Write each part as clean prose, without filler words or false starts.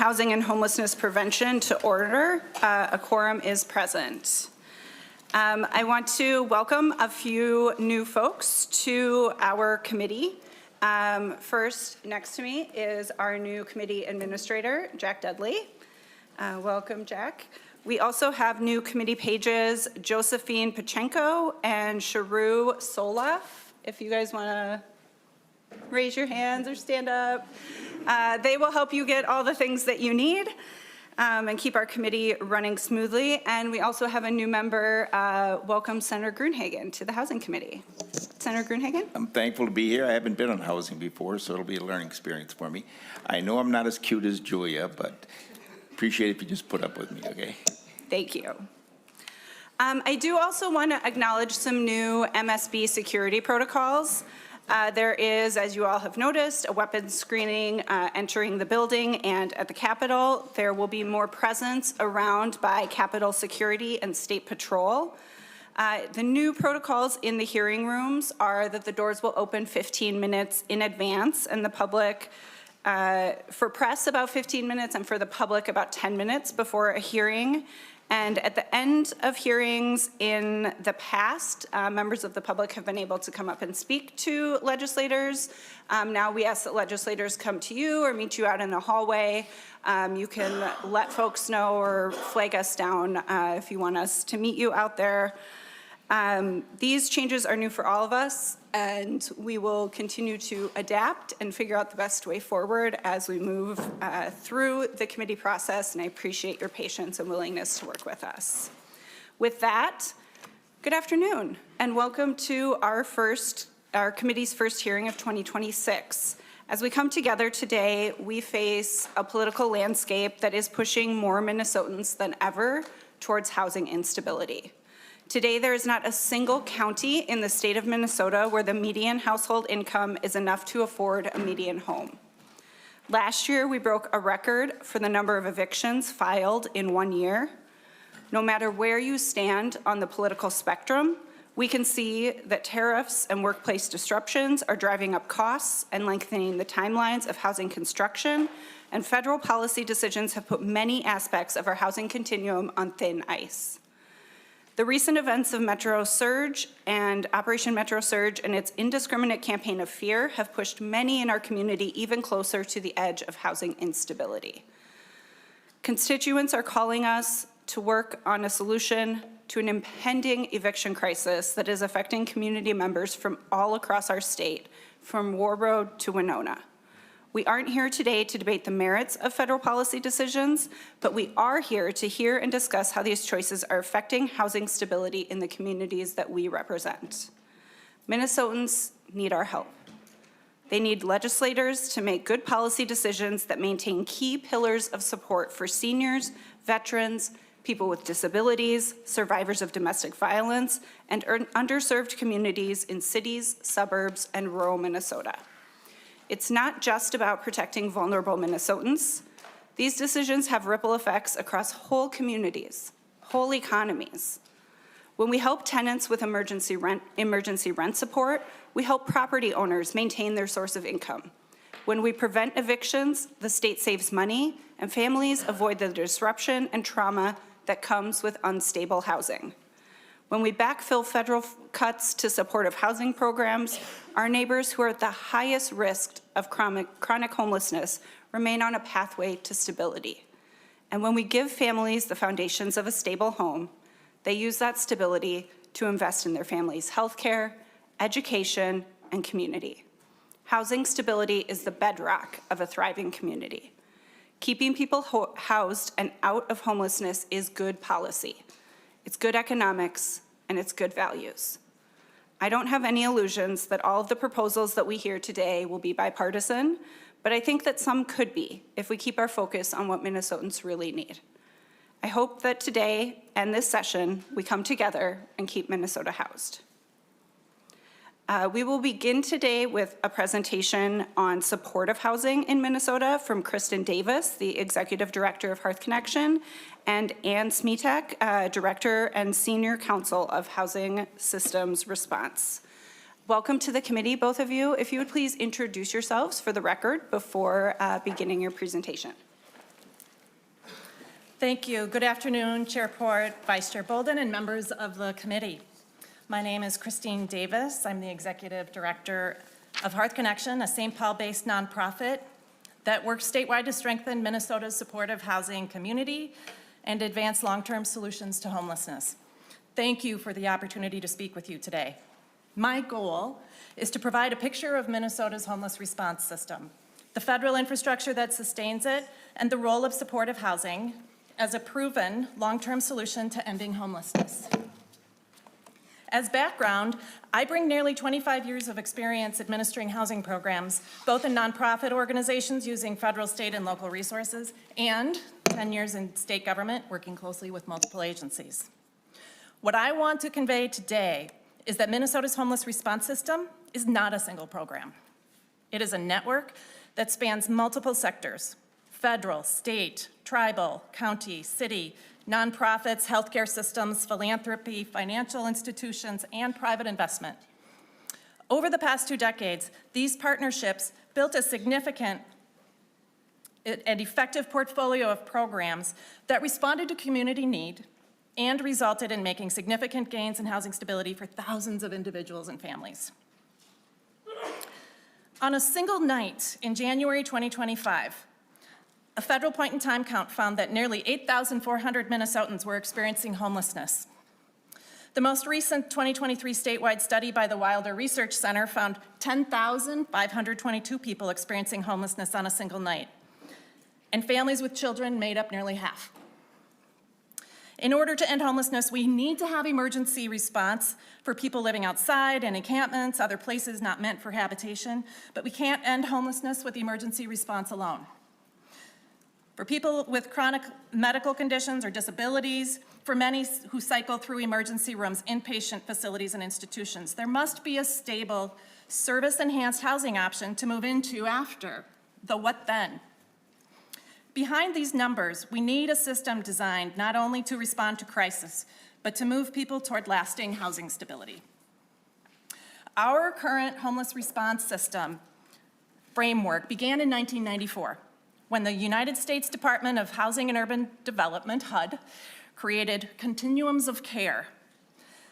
Housing and Homelessness Prevention to order. A quorum is present. I want to welcome a few new folks to our committee. First, next to me is our new committee administrator, Jack Dudley. Welcome, Jack. We also have new committee pages, Josephine Pachenko and Sharu Solaf. If you guys want to raise your hands or stand up. They will help you get all the things that you need and keep our committee running smoothly. And we also have a new member. Welcome Senator Gruenhagen to the Housing Committee. Senator Gruenhagen? I'm thankful to be here. I haven't been on housing before, so it'll be a learning experience for me. I know I'm not as cute as Julia, but appreciate it if you just put up with me, okay? Thank you. I do also want to acknowledge some new MSB security protocols. There is, as you all have noticed, a weapons screening entering the building and at the Capitol. There will be more presence around by Capitol Security and State Patrol. The new protocols in the hearing rooms are that the doors will open 15 minutes in advance and the public, for press about 15 minutes and for the public about 10 minutes before a hearing. And at the end of hearings in the past, members of the public have been able to come up and speak to legislators. Now we ask that legislators come to you or meet you out in the hallway. You can let folks know or flag us down if you want us to meet you out there. These changes are new for all of us, and we will continue to adapt and figure out the best way forward as we move through the committee process, and I appreciate your patience and willingness to work with us. With that, good afternoon, and welcome to our committee's first hearing of 2026. As we come together today, we face a political landscape that is pushing more Minnesotans than ever towards housing instability. Today, there is not a single county in the state of Minnesota where the median household income is enough to afford a median home. Last year, we broke a record for the number of evictions filed in 1 year. No matter where you stand on the political spectrum, we can see that tariffs and workplace disruptions are driving up costs and lengthening the timelines of housing construction, and federal policy decisions have put many aspects of our housing continuum on thin ice. The recent events of Metro Surge and Operation Metro Surge and its indiscriminate campaign of fear have pushed many in our community even closer to the edge of housing instability. Constituents are calling us to work on a solution to an impending eviction crisis that is affecting community members from all across our state, from Warroad to Winona. We aren't here today to debate the merits of federal policy decisions, but we are here to hear and discuss how these choices are affecting housing stability in the communities that we represent. Minnesotans need our help. They need legislators to make good policy decisions that maintain key pillars of support for seniors, veterans, people with disabilities, survivors of domestic violence, and underserved communities in cities, suburbs, and rural Minnesota. It's not just about protecting vulnerable Minnesotans. These decisions have ripple effects across whole communities, whole economies. When we help tenants with emergency rent support, we help property owners maintain their source of income. When we prevent evictions, the state saves money and families avoid the disruption and trauma that comes with unstable housing. When we backfill federal cuts to supportive housing programs, our neighbors who are at the highest risk of chronic homelessness remain on a pathway to stability. And when we give families the foundations of a stable home, they use that stability to invest in their family's health care, education, and community. Housing stability is the bedrock of a thriving community. Keeping people housed and out of homelessness is good policy. It's good economics, and it's good values. I don't have any illusions that all of the proposals that we hear today will be bipartisan, but I think that some could be if we keep our focus on what Minnesotans really need. I hope that today and this session, we come together and keep Minnesota housed. We will begin today with a presentation on supportive housing in Minnesota from Kristen Davis, the Executive Director of Hearth Connection, and Ann Smetak, Director and Senior Counsel of Housing Systems Response. Welcome to the committee, both of you. If you would please introduce yourselves for the record before beginning your presentation. Thank you. Good afternoon, Chair Port, Vice Chair Boldon, and members of the committee. My name is Christine Davis. I'm the Executive Director of Hearth Connection, a St. Paul-based nonprofit that works statewide to strengthen Minnesota's supportive housing community and advance long-term solutions to homelessness. Thank you for the opportunity to speak with you today. My goal is to provide a picture of Minnesota's homeless response system, the federal infrastructure that sustains it, and the role of supportive housing as a proven long-term solution to ending homelessness. As background, I bring nearly 25 years of experience administering housing programs, both in nonprofit organizations using federal, state, and local resources, and 10 years in state government working closely with multiple agencies. What I want to convey today is that Minnesota's homeless response system is not a single program. It is a network that spans multiple sectors: federal, state, tribal, county, city, nonprofits, healthcare systems, philanthropy, financial institutions, and private investment. Over the past 2 decades, these partnerships built a significant and effective portfolio of programs that responded to community need and resulted in making significant gains in housing stability for thousands of individuals and families. On a single night in January 2025, a federal point-in-time count found that nearly 8,400 Minnesotans were experiencing homelessness. The most recent 2023 statewide study by the Wilder Research Center found 10,522 people experiencing homelessness on a single night, and families with children made up nearly half. In order to end homelessness, we need to have emergency response for people living outside, in encampments, other places not meant for habitation, but we can't end homelessness with emergency response alone. For people with chronic medical conditions or disabilities, for many who cycle through emergency rooms, inpatient facilities, and institutions, there must be a stable, service-enhanced housing option to move into after the what then. Behind these numbers, we need a system designed not only to respond to crisis, but to move people toward lasting housing stability. Our current homeless response system framework began in 1994. When the United States Department of Housing and Urban Development, HUD, created continuums of care,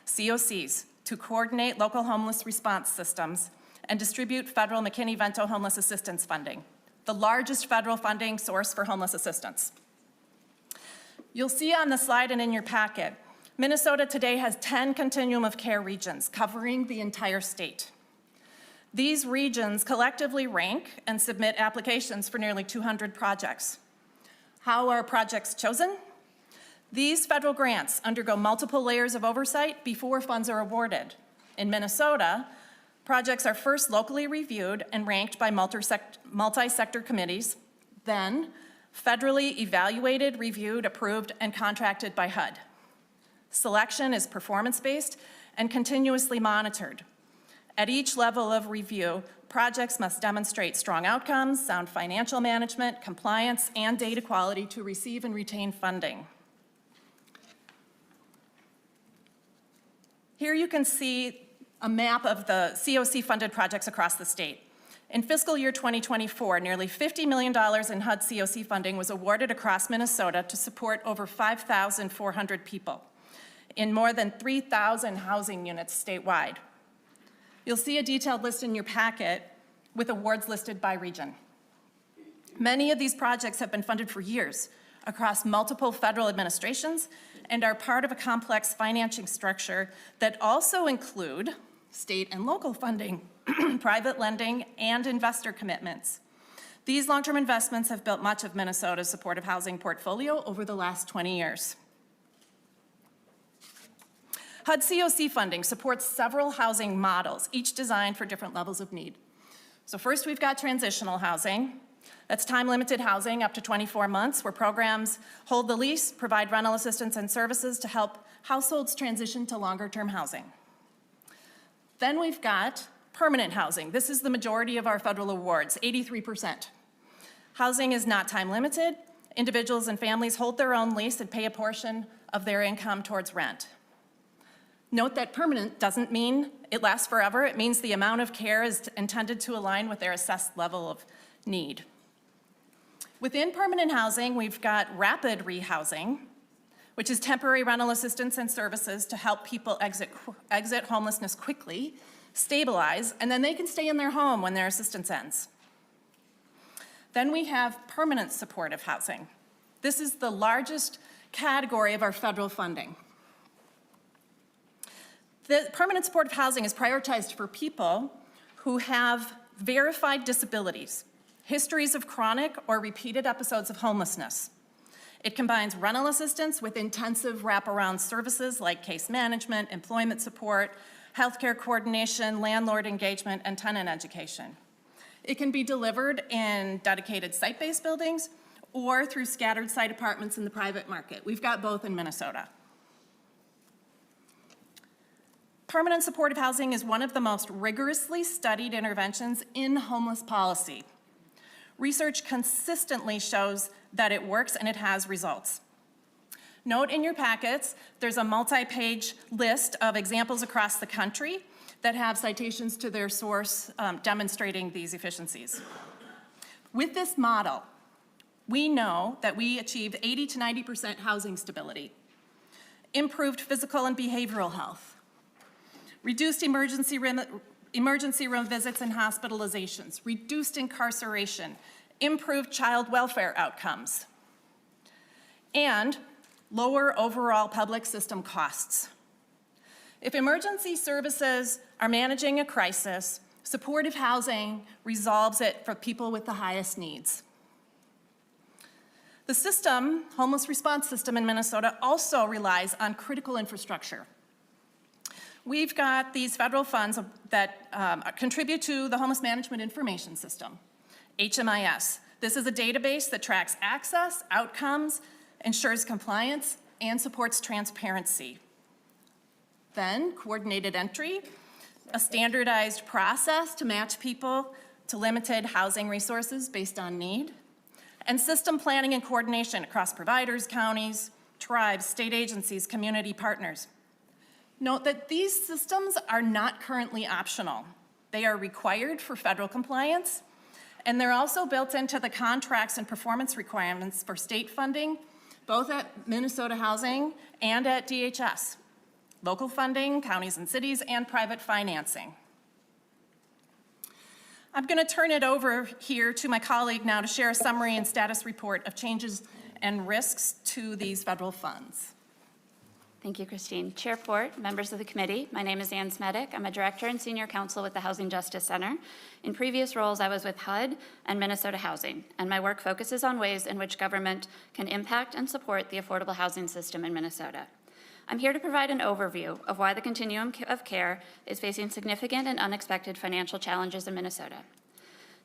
COCs, to coordinate local homeless response systems and distribute federal McKinney-Vento homeless assistance funding, the largest federal funding source for homeless assistance. You'll see on the slide and in your packet, Minnesota today has 10 continuum of care regions covering the entire state. These regions collectively rank and submit applications for nearly 200 projects. How are projects chosen? These federal grants undergo multiple layers of oversight before funds are awarded. In Minnesota, projects are first locally reviewed and ranked by multi-sector committees, then federally evaluated, reviewed, approved, and contracted by HUD. Selection is performance-based and continuously monitored. At each level of review, projects must demonstrate strong outcomes, sound financial management, compliance, and data quality to receive and retain funding. Here you can see a map of the COC-funded projects across the state. In fiscal year 2024, nearly $50 million in HUD COC funding was awarded across Minnesota to support over 5,400 people in more than 3,000 housing units statewide. You'll see a detailed list in your packet with awards listed by region. Many of these projects have been funded for years across multiple federal administrations and are part of a complex financing structure that also include state and local funding, private lending, and investor commitments. These long-term investments have built much of Minnesota's supportive housing portfolio over the last 20 years. HUD COC funding supports several housing models, each designed for different levels of need. So first, we've got transitional housing. That's time-limited housing up to 24 months, where programs hold the lease, provide rental assistance and services to help households transition to longer-term housing. Then we've got permanent housing. This is the majority of our federal awards, 83%. Housing is not time-limited. Individuals and families hold their own lease and pay a portion of their income towards rent. Note that permanent doesn't mean it lasts forever. It means the amount of care is intended to align with their assessed level of need. Within permanent housing, we've got rapid rehousing, which is temporary rental assistance and services to help people exit homelessness quickly, stabilize, and then they can stay in their home when their assistance ends. Then we have permanent supportive housing. This is the largest category of our federal funding. The permanent supportive housing is prioritized for people who have verified disabilities, histories of chronic or repeated episodes of homelessness. It combines rental assistance with intensive wraparound services like case management, employment support, healthcare coordination, landlord engagement, and tenant education. It can be delivered in dedicated site-based buildings or through scattered site apartments in the private market. We've got both in Minnesota. Permanent supportive housing is one of the most rigorously studied interventions in homeless policy. Research consistently shows that it works and it has results. Note in your packets, there's a multi-page list of examples across the country that have citations to their source demonstrating these efficiencies. With this model, we know that we achieved 80 to 90% housing stability, improved physical and behavioral health, reduced emergency room visits and hospitalizations, reduced incarceration, improved child welfare outcomes, and lower overall public system costs. If emergency services are managing a crisis, supportive housing resolves it for people with the highest needs. The system, homeless response system in Minnesota, also relies on critical infrastructure. We've got these federal funds that contribute to the Homeless Management Information System, HMIS. This is a database that tracks access, outcomes, ensures compliance, and supports transparency. Then, coordinated entry, a standardized process to match people to limited housing resources based on need, and system planning and coordination across providers, counties, tribes, state agencies, community partners. Note that these systems are not currently optional. They are required for federal compliance, and they're also built into the contracts and performance requirements for state funding, both at Minnesota Housing and at DHS. Local funding, counties and cities, and private financing. I'm going to turn it over here to my colleague now to share a summary and status report of changes and risks to these federal funds. Thank you, Christine. Chair Fort, members of the committee, my name is Ann Smedick. I'm a director and senior counsel with the Housing Justice Center. In previous roles, I was with HUD and Minnesota Housing, and my work focuses on ways in which government can impact and support the affordable housing system in Minnesota. I'm here to provide an overview of why the continuum of care is facing significant and unexpected financial challenges in Minnesota.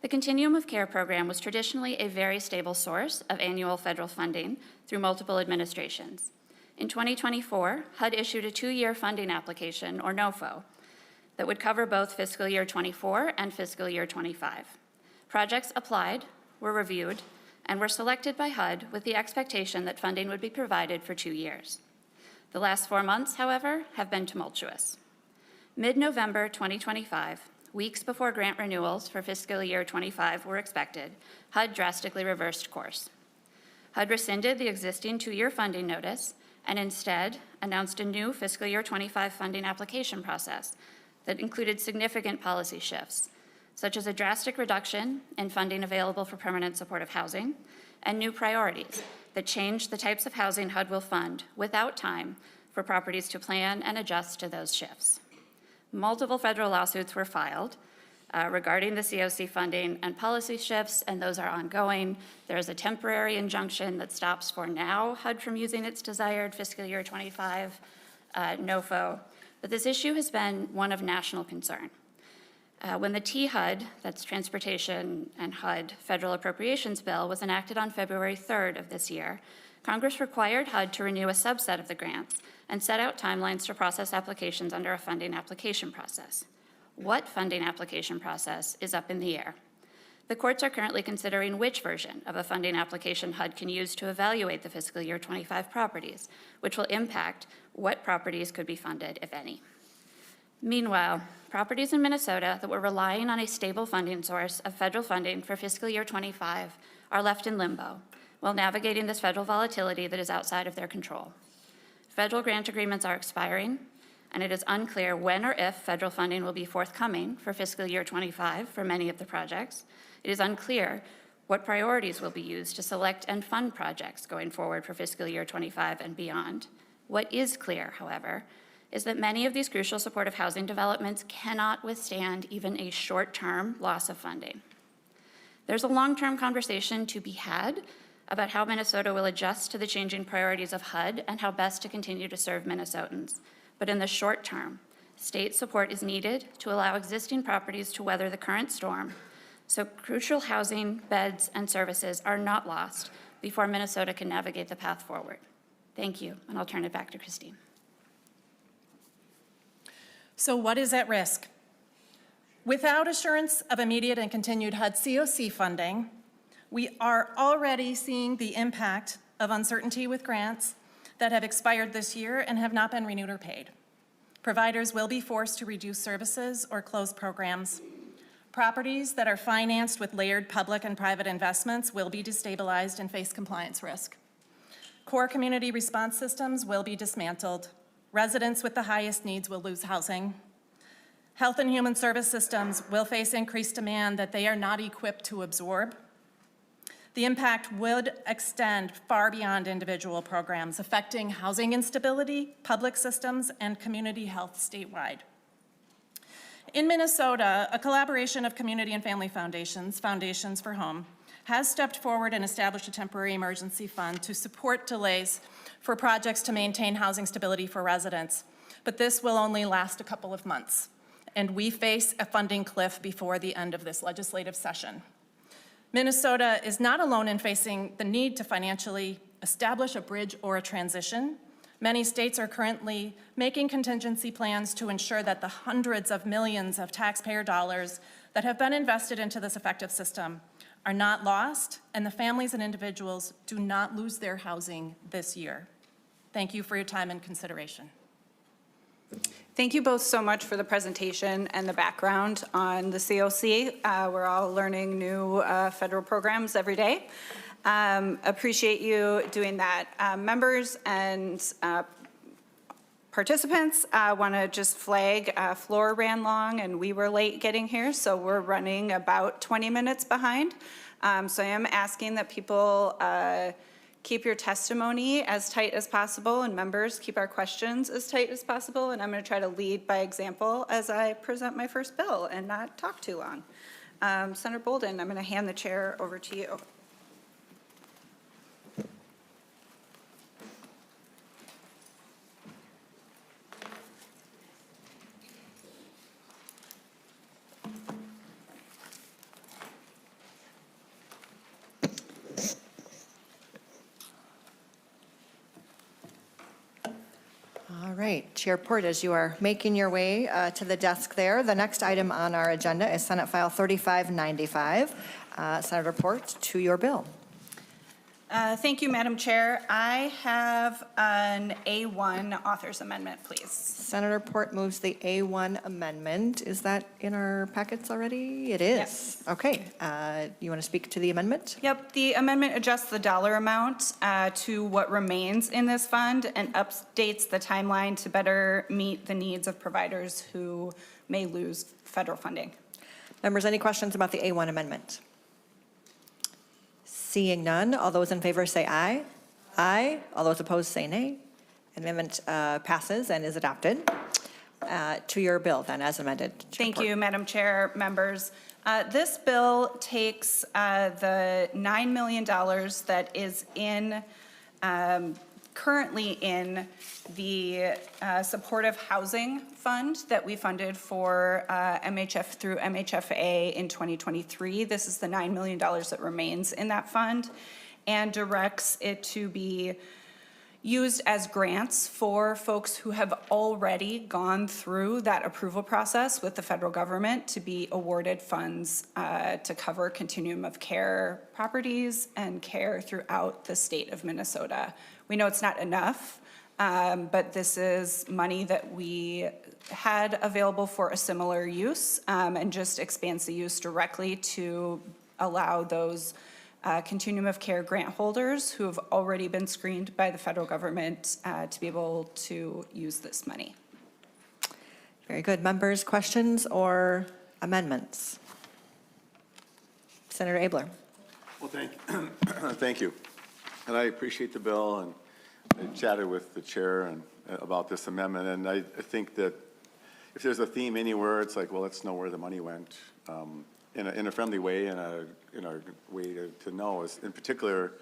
The Continuum of Care program was traditionally a very stable source of annual federal funding through multiple administrations. In 2024, HUD issued a 2-year funding application, or NOFO, that would cover both fiscal year 24 and fiscal year 25. Projects applied, were reviewed, and were selected by HUD with the expectation that funding would be provided for 2 years. The last 4 months, however, have been tumultuous. Mid-November 2025, weeks before grant renewals for fiscal year 25 were expected, HUD drastically reversed course. HUD rescinded the existing 2-year funding notice and instead announced a new fiscal year 25 funding application process that included significant policy shifts, such as a drastic reduction in funding available for permanent supportive housing and new priorities that changed the types of housing HUD will fund without time for properties to plan and adjust to those shifts. Multiple federal lawsuits were filed regarding the COC funding and policy shifts, and those are ongoing. There is a temporary injunction that stops for now HUD from using its desired fiscal year 25 NOFO, but this issue has been one of national concern. When the THUD, that's Transportation and HUD Federal Appropriations Bill, was enacted on February 3rd of this year, Congress required HUD to renew a subset of the grants and set out timelines to process applications under a funding application process. What funding application process is up in the air? The courts are currently considering which version of a funding application HUD can use to evaluate the fiscal year 25 properties, which will impact what properties could be funded, if any. Meanwhile, properties in Minnesota that were relying on a stable funding source of federal funding for fiscal year 25 are left in limbo while navigating this federal volatility that is outside of their control. Federal grant agreements are expiring, and it is unclear when or if federal funding will be forthcoming for fiscal year 25 for many of the projects. It is unclear what priorities will be used to select and fund projects going forward for fiscal year 25 and beyond. What is clear, however, is that many of these crucial supportive housing developments cannot withstand even a short-term loss of funding. There's a long-term conversation to be had about how Minnesota will adjust to the changing priorities of HUD and how best to continue to serve Minnesotans. But in the short term, state support is needed to allow existing properties to weather the current storm, so crucial housing, beds, and services are not lost before Minnesota can navigate the path forward. Thank you, and I'll turn it back to Christine. So what is at risk? Without assurance of immediate and continued HUD COC funding, we are already seeing the impact of uncertainty with grants that have expired this year and have not been renewed or paid. Providers will be forced to reduce services or close programs. Properties that are financed with layered public and private investments will be destabilized and face compliance risk. Core community response systems will be dismantled. Residents with the highest needs will lose housing. Health and human service systems will face increased demand that they are not equipped to absorb. The impact would extend far beyond individual programs, affecting housing instability, public systems, and community health statewide. In Minnesota, a collaboration of community and family foundations, Foundations for Home, has stepped forward and established a temporary emergency fund to support delays for projects to maintain housing stability for residents. But this will only last a couple of months, and we face a funding cliff before the end of this legislative session. Minnesota is not alone in facing the need to financially establish a bridge or a transition. Many states are currently making contingency plans to ensure that the hundreds of millions of taxpayer dollars that have been invested into this effective system are not lost, and the families and individuals do not lose their housing this year. Thank you for your time and consideration. Thank you both so much for the presentation and the background on the COC. We're all learning new federal programs every day. Appreciate you doing that. Members and participants, want to just flag, floor ran long and we were late getting here, so we're running about 20 minutes behind. So I am asking that people keep your testimony as tight as possible, and members keep our questions as tight as possible, and I'm going to try to lead by example as I present my first bill and not talk too long. Senator Boldon, I'm going to hand the chair over to you. All right, Chair Port, as you are making your way to the desk there, the next item on our agenda is Senate File 3595. Senator Port, to your bill. Thank you, Madam Chair. I have an A1 author's amendment, please. Senator Port moves the A1 amendment. Is that in our packets already? It is. Yes. Okay. You want to speak to the amendment? Yep, the amendment adjusts the dollar amount to what remains in this fund and updates the timeline to better meet the needs of providers who may lose federal funding. Members, any questions about the A1 amendment? Seeing none, all those in favor say aye. Aye. All those opposed say nay. Amendment passes and is adopted. To your bill, then, as amended. Thank you, Madam Chair, members. This bill takes the $9 million that is in currently in the supportive housing fund that we funded for MHF through MHFA in 2023. This is the $9 million that remains in that fund and directs it to be used as grants for folks who have already gone through that approval process with the federal government to be awarded funds to cover continuum of care properties and care throughout the state of Minnesota. We know it's not enough, but this is money that we had available for a similar use and just expands the use directly to allow those continuum of care grant holders who have already been screened by the federal government to be able to use this money. Very good. Members, questions or amendments? Senator Abler. Well, thank you. And I appreciate the bill, and I chatted with the chair and about this amendment, and I think that if there's a theme anywhere, it's like, well, let's know where the money went in a friendly way, in a way to know. In particular,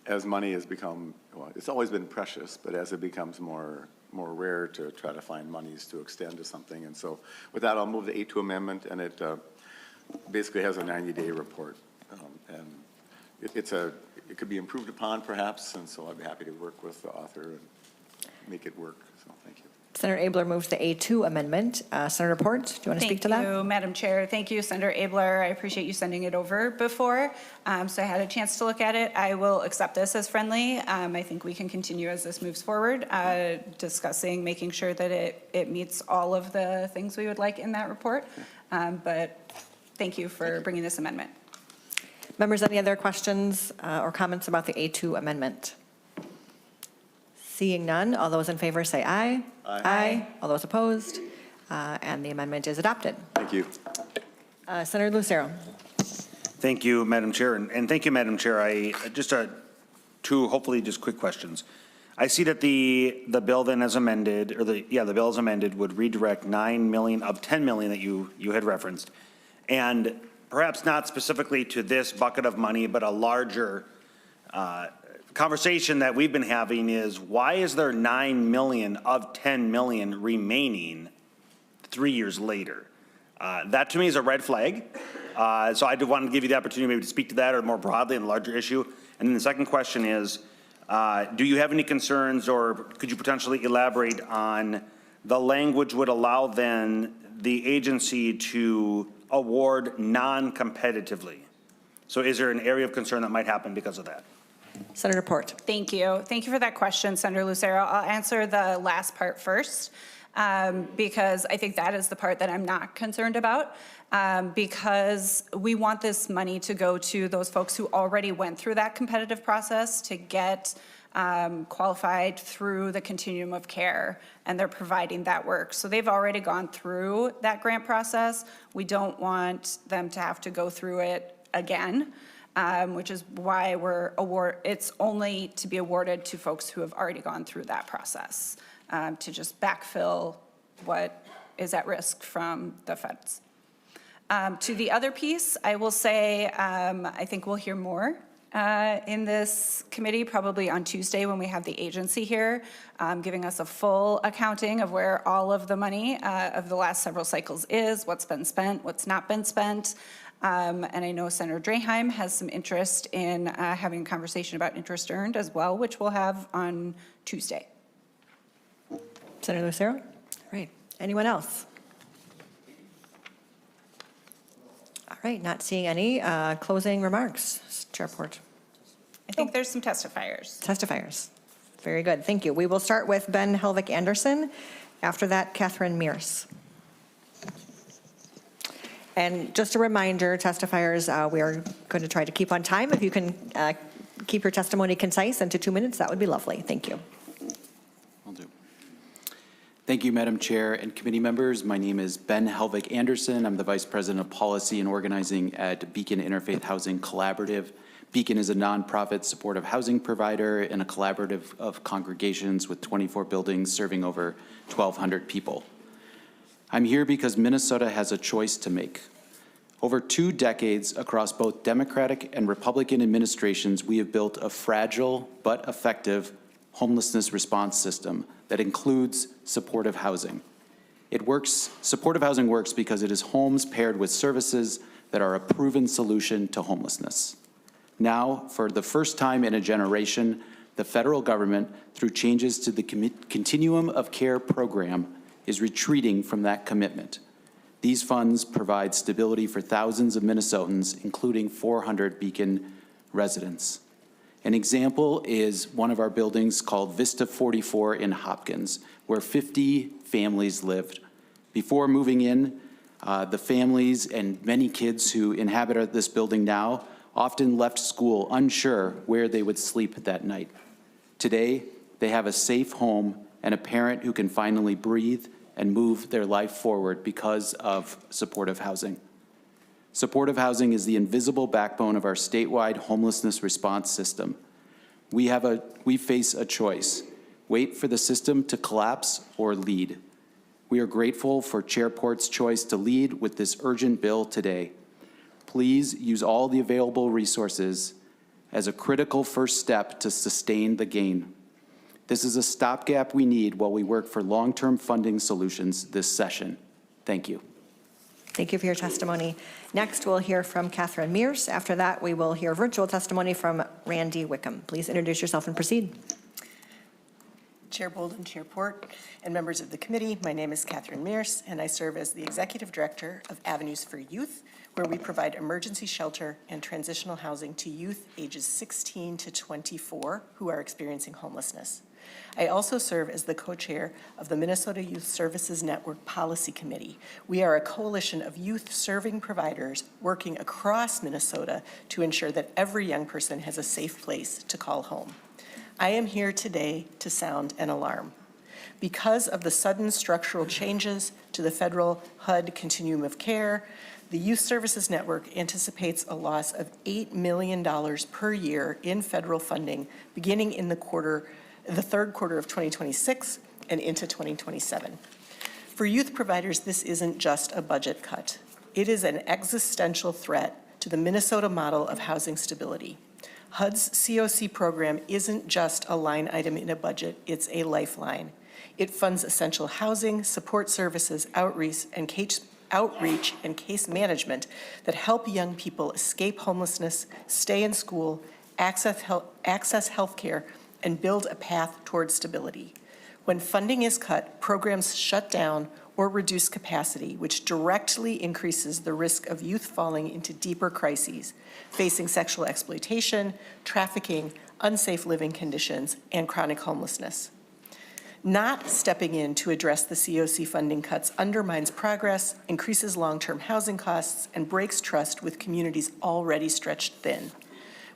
as money has become, well, it's always been precious, but as it becomes more rare to try to find monies to extend to something. And so with that, I'll move the A2 amendment, and it basically has a 90-day report. And it could be improved upon perhaps, and so I'd be happy to work with the author and make it work. So thank you. Senator Abler moves the A2 amendment. Senator Port, do you want to speak to that? Thank you, Madam Chair. Thank you, Senator Abler. I appreciate you sending it over before, so I had a chance to look at it. I will accept this as friendly. I think we can continue as this moves forward, discussing, making sure that it meets all of the things we would like in that report. But thank you for bringing this amendment. Members, any other questions or comments about the A2 amendment? Seeing none, all those in favor say aye. Aye. All those opposed? And the amendment is adopted. Thank you. Senator Lucero. Thank you, Madam Chair, and thank you, Madam Chair. I just two hopefully just quick questions. I see that the bill then as amended, or the bill as amended would redirect 9 million of 10 million that you had referenced, and perhaps not specifically to this bucket of money, but a larger conversation that we've been having is, why is there 9 million of 10 million remaining 3 years later? That to me is a red flag. So I do want to give you the opportunity maybe to speak to that or more broadly in the larger issue. And then the second question is, do you have any concerns, or could you potentially elaborate on the language would allow then the agency to award non-competitively? So is there an area of concern that might happen because of that? Senator Port. Thank you. Thank you for that question, Senator Lucero. I'll answer the last part first, because I think that is the part that I'm not concerned about, because we want this money to go to those folks who already went through that competitive process to get qualified through the continuum of care, and they're providing that work. So they've already gone through that grant process. We don't want them to have to go through it again. Which is why it's only to be awarded to folks who have already gone through that process, to just backfill what is at risk from the feds. To the other piece, I will say, I think we'll hear more in this committee, probably on Tuesday when we have the agency here, giving us a full accounting of where all of the money of the last several cycles is, what's been spent, what's not been spent. And I know Senator Draheim has some interest in having a conversation about interest earned as well, which we'll have on Tuesday. Senator Lucero? Right. Anyone else? All right, not seeing any. Closing remarks, Chair Port. I think there's some testifiers. Testifiers. Very good. Thank you. We will start with Ben Helvig Anderson. After that, Catherine Mears. And just a reminder, testifiers, we are going to try to keep on time. If you can keep your testimony concise and to 2 minutes, that would be lovely. Thank you. Will do. Thank you, Madam Chair and committee members. My name is Ben Helvig Anderson. I'm the Vice President of Policy and Organizing at Beacon Interfaith Housing Collaborative. Beacon is a nonprofit supportive housing provider and a collaborative of congregations with 24 buildings serving over 1,200 people. I'm here because Minnesota has a choice to make. Over 2 decades across both Democratic and Republican administrations, we have built a fragile but effective homelessness response system that includes supportive housing. Supportive housing works because it is homes paired with services that are a proven solution to homelessness. Now, for the first time in a generation, the federal government, through changes to the Continuum of Care program, is retreating from that commitment. These funds provide stability for thousands of Minnesotans, including 400 Beacon residents. An example is one of our buildings called Vista 44 in Hopkins, where 50 families lived. Before moving in, the families and many kids who inhabit this building now often left school unsure where they would sleep that night. Today, they have a safe home and a parent who can finally breathe and move their life forward because of supportive housing. Supportive housing is the invisible backbone of our statewide homelessness response system. We face a choice: wait for the system to collapse or lead. We are grateful for Chair Port's choice to lead with this urgent bill today. Please use all the available resources as a critical first step to sustain the gain. This is a stopgap we need while we work for long-term funding solutions this session. Thank you. Thank you for your testimony. Next, we'll hear from Catherine Mears. After that, we will hear virtual testimony from Randy Wickham. Please introduce yourself and proceed. Chair Boldon, Chair Port, and members of the committee, my name is Catherine Mears, and I serve as the Executive Director of Avenues for Youth, where we provide emergency shelter and transitional housing to youth ages 16 to 24 who are experiencing homelessness. I also serve as the co-chair of the Minnesota Youth Services Network Policy Committee. We are a coalition of youth-serving providers working across Minnesota to ensure that every young person has a safe place to call home. I am here today to sound an alarm. Because of the sudden structural changes to the federal HUD continuum of care, the Youth Services Network anticipates a loss of $8 million per year in federal funding beginning in the third quarter of 2026 and into 2027. For youth providers, this isn't just a budget cut. It is an existential threat to the Minnesota model of housing stability. HUD's COC program isn't just a line item in a budget, it's a lifeline. It funds essential housing, support services, outreach, and case management that help young people escape homelessness, stay in school, access health care, and build a path towards stability. When funding is cut, programs shut down or reduce capacity, which directly increases the risk of youth falling into deeper crises, facing sexual exploitation, trafficking, unsafe living conditions, and chronic homelessness. Not stepping in to address the COC funding cuts undermines progress, increases long-term housing costs, and breaks trust with communities already stretched thin.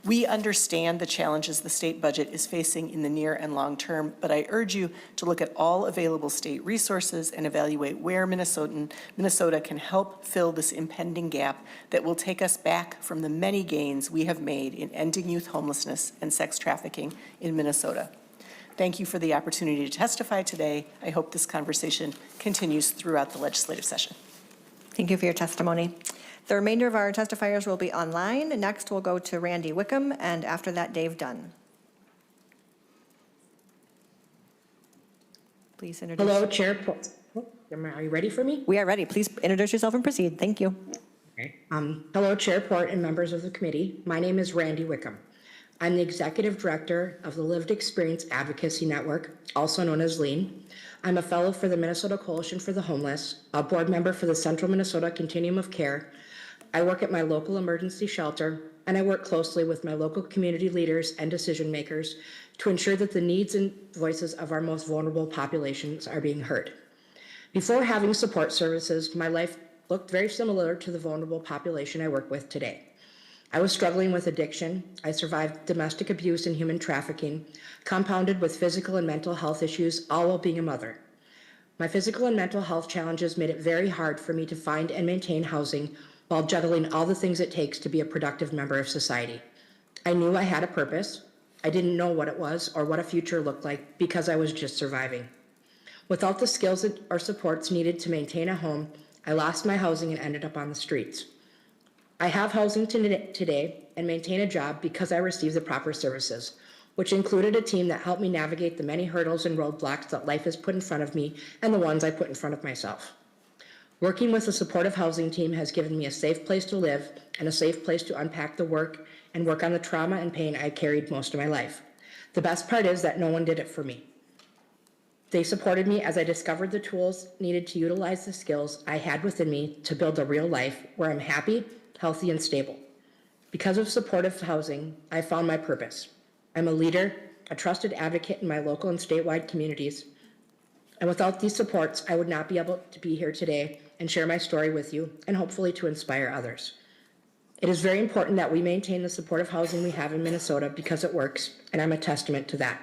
We understand the challenges the state budget is facing in the near and long term, but I urge you to look at all available state resources and evaluate where Minnesota can help fill this impending gap that will take us back from the many gains we have made in ending youth homelessness and sex trafficking in Minnesota. Thank you for the opportunity to testify today. I hope this conversation continues throughout the legislative session. Thank you for your testimony. The remainder of our testifiers will be online. Next, we'll go to Randy Wickham, and after that, Dave Dunn. Please introduce. Hello, Chair. Are you ready for me? We are ready. Please introduce yourself and proceed. Thank you. Okay. Hello, Chair Port and members of the committee. My name is Randy Wickham. I'm the Executive Director of the Lived Experience Advocacy Network, also known as LEAN. I'm a fellow for the Minnesota Coalition for the Homeless, a board member for the Central Minnesota Continuum of Care. I work at my local emergency shelter, and I work closely with my local community leaders and decision makers to ensure that the needs and voices of our most vulnerable populations are being heard. Before having support services, my life looked very similar to the vulnerable population I work with today. I was struggling with addiction. I survived domestic abuse and human trafficking, compounded with physical and mental health issues, all while being a mother. My physical and mental health challenges made it very hard for me to find and maintain housing while juggling all the things it takes to be a productive member of society. I knew I had a purpose. I didn't know what it was or what a future looked like because I was just surviving. Without the skills or supports needed to maintain a home, I lost my housing and ended up on the streets. I have housing today and maintain a job because I received the proper services, which included a team that helped me navigate the many hurdles and roadblocks that life has put in front of me and the ones I put in front of myself. Working with a supportive housing team has given me a safe place to live and a safe place to unpack the work and work on the trauma and pain I carried most of my life. The best part is that no one did it for me. They supported me as I discovered the tools needed to utilize the skills I had within me to build a real life where I'm happy, healthy, and stable. Because of supportive housing, I found my purpose. I'm a leader, a trusted advocate in my local and statewide communities. And without these supports, I would not be able to be here today and share my story with you and hopefully to inspire others. It is very important that we maintain the supportive housing we have in Minnesota because it works, and I'm a testament to that.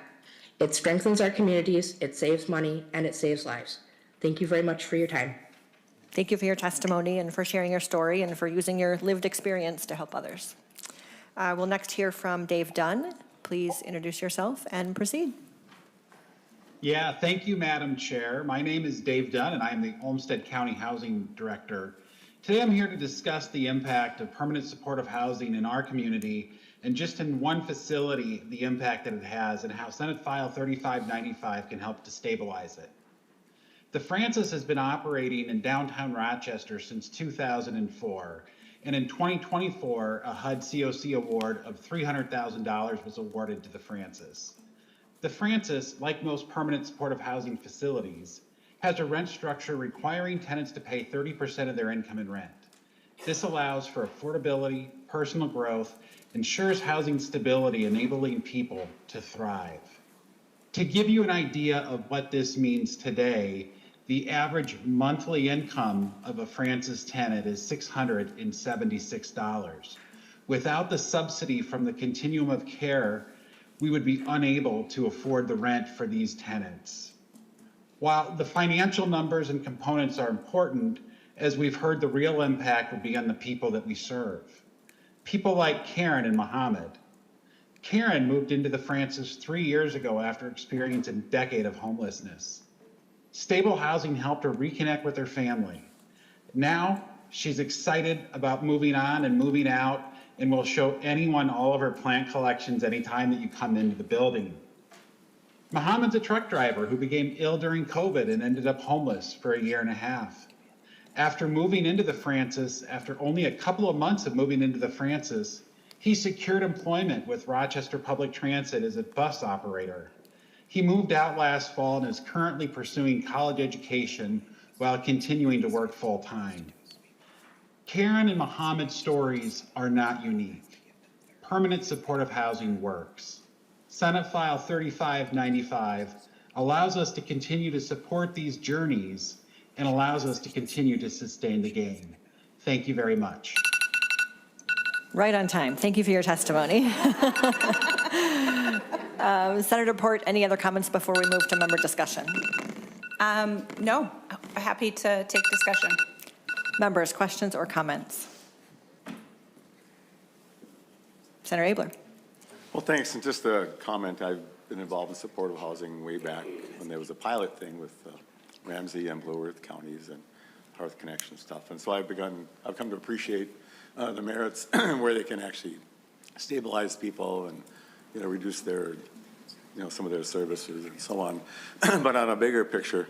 It strengthens our communities, it saves money, and it saves lives. Thank you very much for your time. Thank you for your testimony and for sharing your story and for using your lived experience to help others. We'll next hear from Dave Dunn. Please introduce yourself and proceed. Yeah, thank you, Madam Chair. My name is Dave Dunn, and I am the Olmsted County Housing Director. Today, I'm here to discuss the impact of permanent supportive housing in our community, and just in one facility, the impact that it has, and how Senate File 3595 can help to stabilize it. The Francis has been operating in downtown Rochester since 2004, and in 2024, a HUD COC award of $300,000 was awarded to the Francis. The Francis, like most permanent supportive housing facilities, has a rent structure requiring tenants to pay 30% of their income in rent. This allows for affordability, personal growth, ensures housing stability, enabling people to thrive. To give you an idea of what this means today, the average monthly income of a Francis tenant is $676. Without the subsidy from the continuum of care, we would be unable to afford the rent for these tenants. While the financial numbers and components are important, as we've heard, the real impact will be on the people that we serve. People like Karen and Mohamed. Karen moved into the Francis 3 years ago after experiencing a decade of homelessness. Stable housing helped her reconnect with her family. Now, she's excited about moving on and moving out, and will show anyone all of her plant collections anytime that you come into the building. Mohamed's a truck driver who became ill during COVID and ended up homeless for 1.5 years. After moving into the Francis, after only a couple of months of moving into the Francis, he secured employment with Rochester Public Transit as a bus operator. He moved out last fall and is currently pursuing college education while continuing to work full-time. Karen and Mohamed's stories are not unique. Permanent supportive housing works. Senate File 3595 allows us to continue to support these journeys and allows us to continue to sustain the gain. Thank you very much. Right on time. Thank you for your testimony. Senator Port, any other comments before we move to member discussion? No, happy to take discussion. Members, questions or comments? Senator Abler. Well, thanks. And just a comment, I've been involved in supportive housing way back when there was a pilot thing with Ramsey and Blue Earth counties and Hearth Connection stuff. And so I've come to appreciate the merits where they can actually stabilize people and, reduce their, some of their services and so on. But on a bigger picture,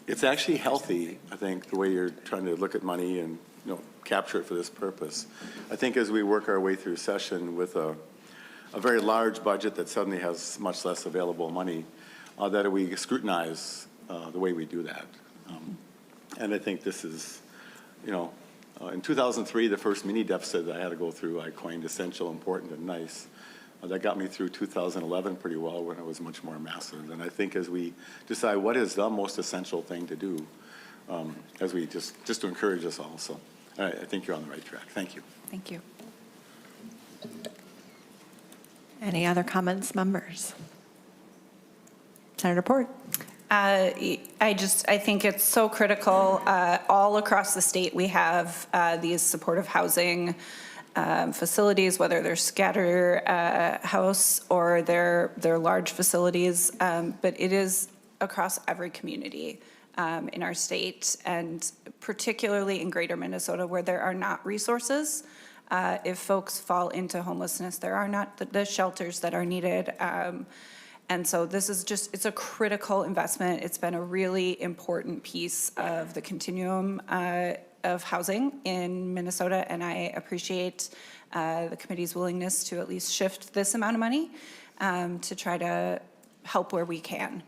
it's actually healthy, I think, the way you're trying to look at money and, capture it for this purpose. I think as we work our way through session with a very large budget that suddenly has much less available money, that we scrutinize the way we do that. And I think this is, in 2003, the first mini deficit that I had to go through, I coined essential, important, and nice. That got me through 2011 pretty well when it was much more massive. And I think as we decide what is the most essential thing to do, as we just to encourage us all. So I think you're on the right track. Thank you. Thank you. Any other comments, members? Senator Port. I think it's so critical. All across the state, we have these supportive housing facilities, whether they're scatter house or they're large facilities, but it is across every community in our state, and particularly in greater Minnesota where there are not resources. If folks fall into homelessness, there are not the shelters that are needed. And so this is it's a critical investment. It's been a really important piece of the continuum of housing in Minnesota, and I appreciate the committee's willingness to at least shift this amount of money to try to help where we can.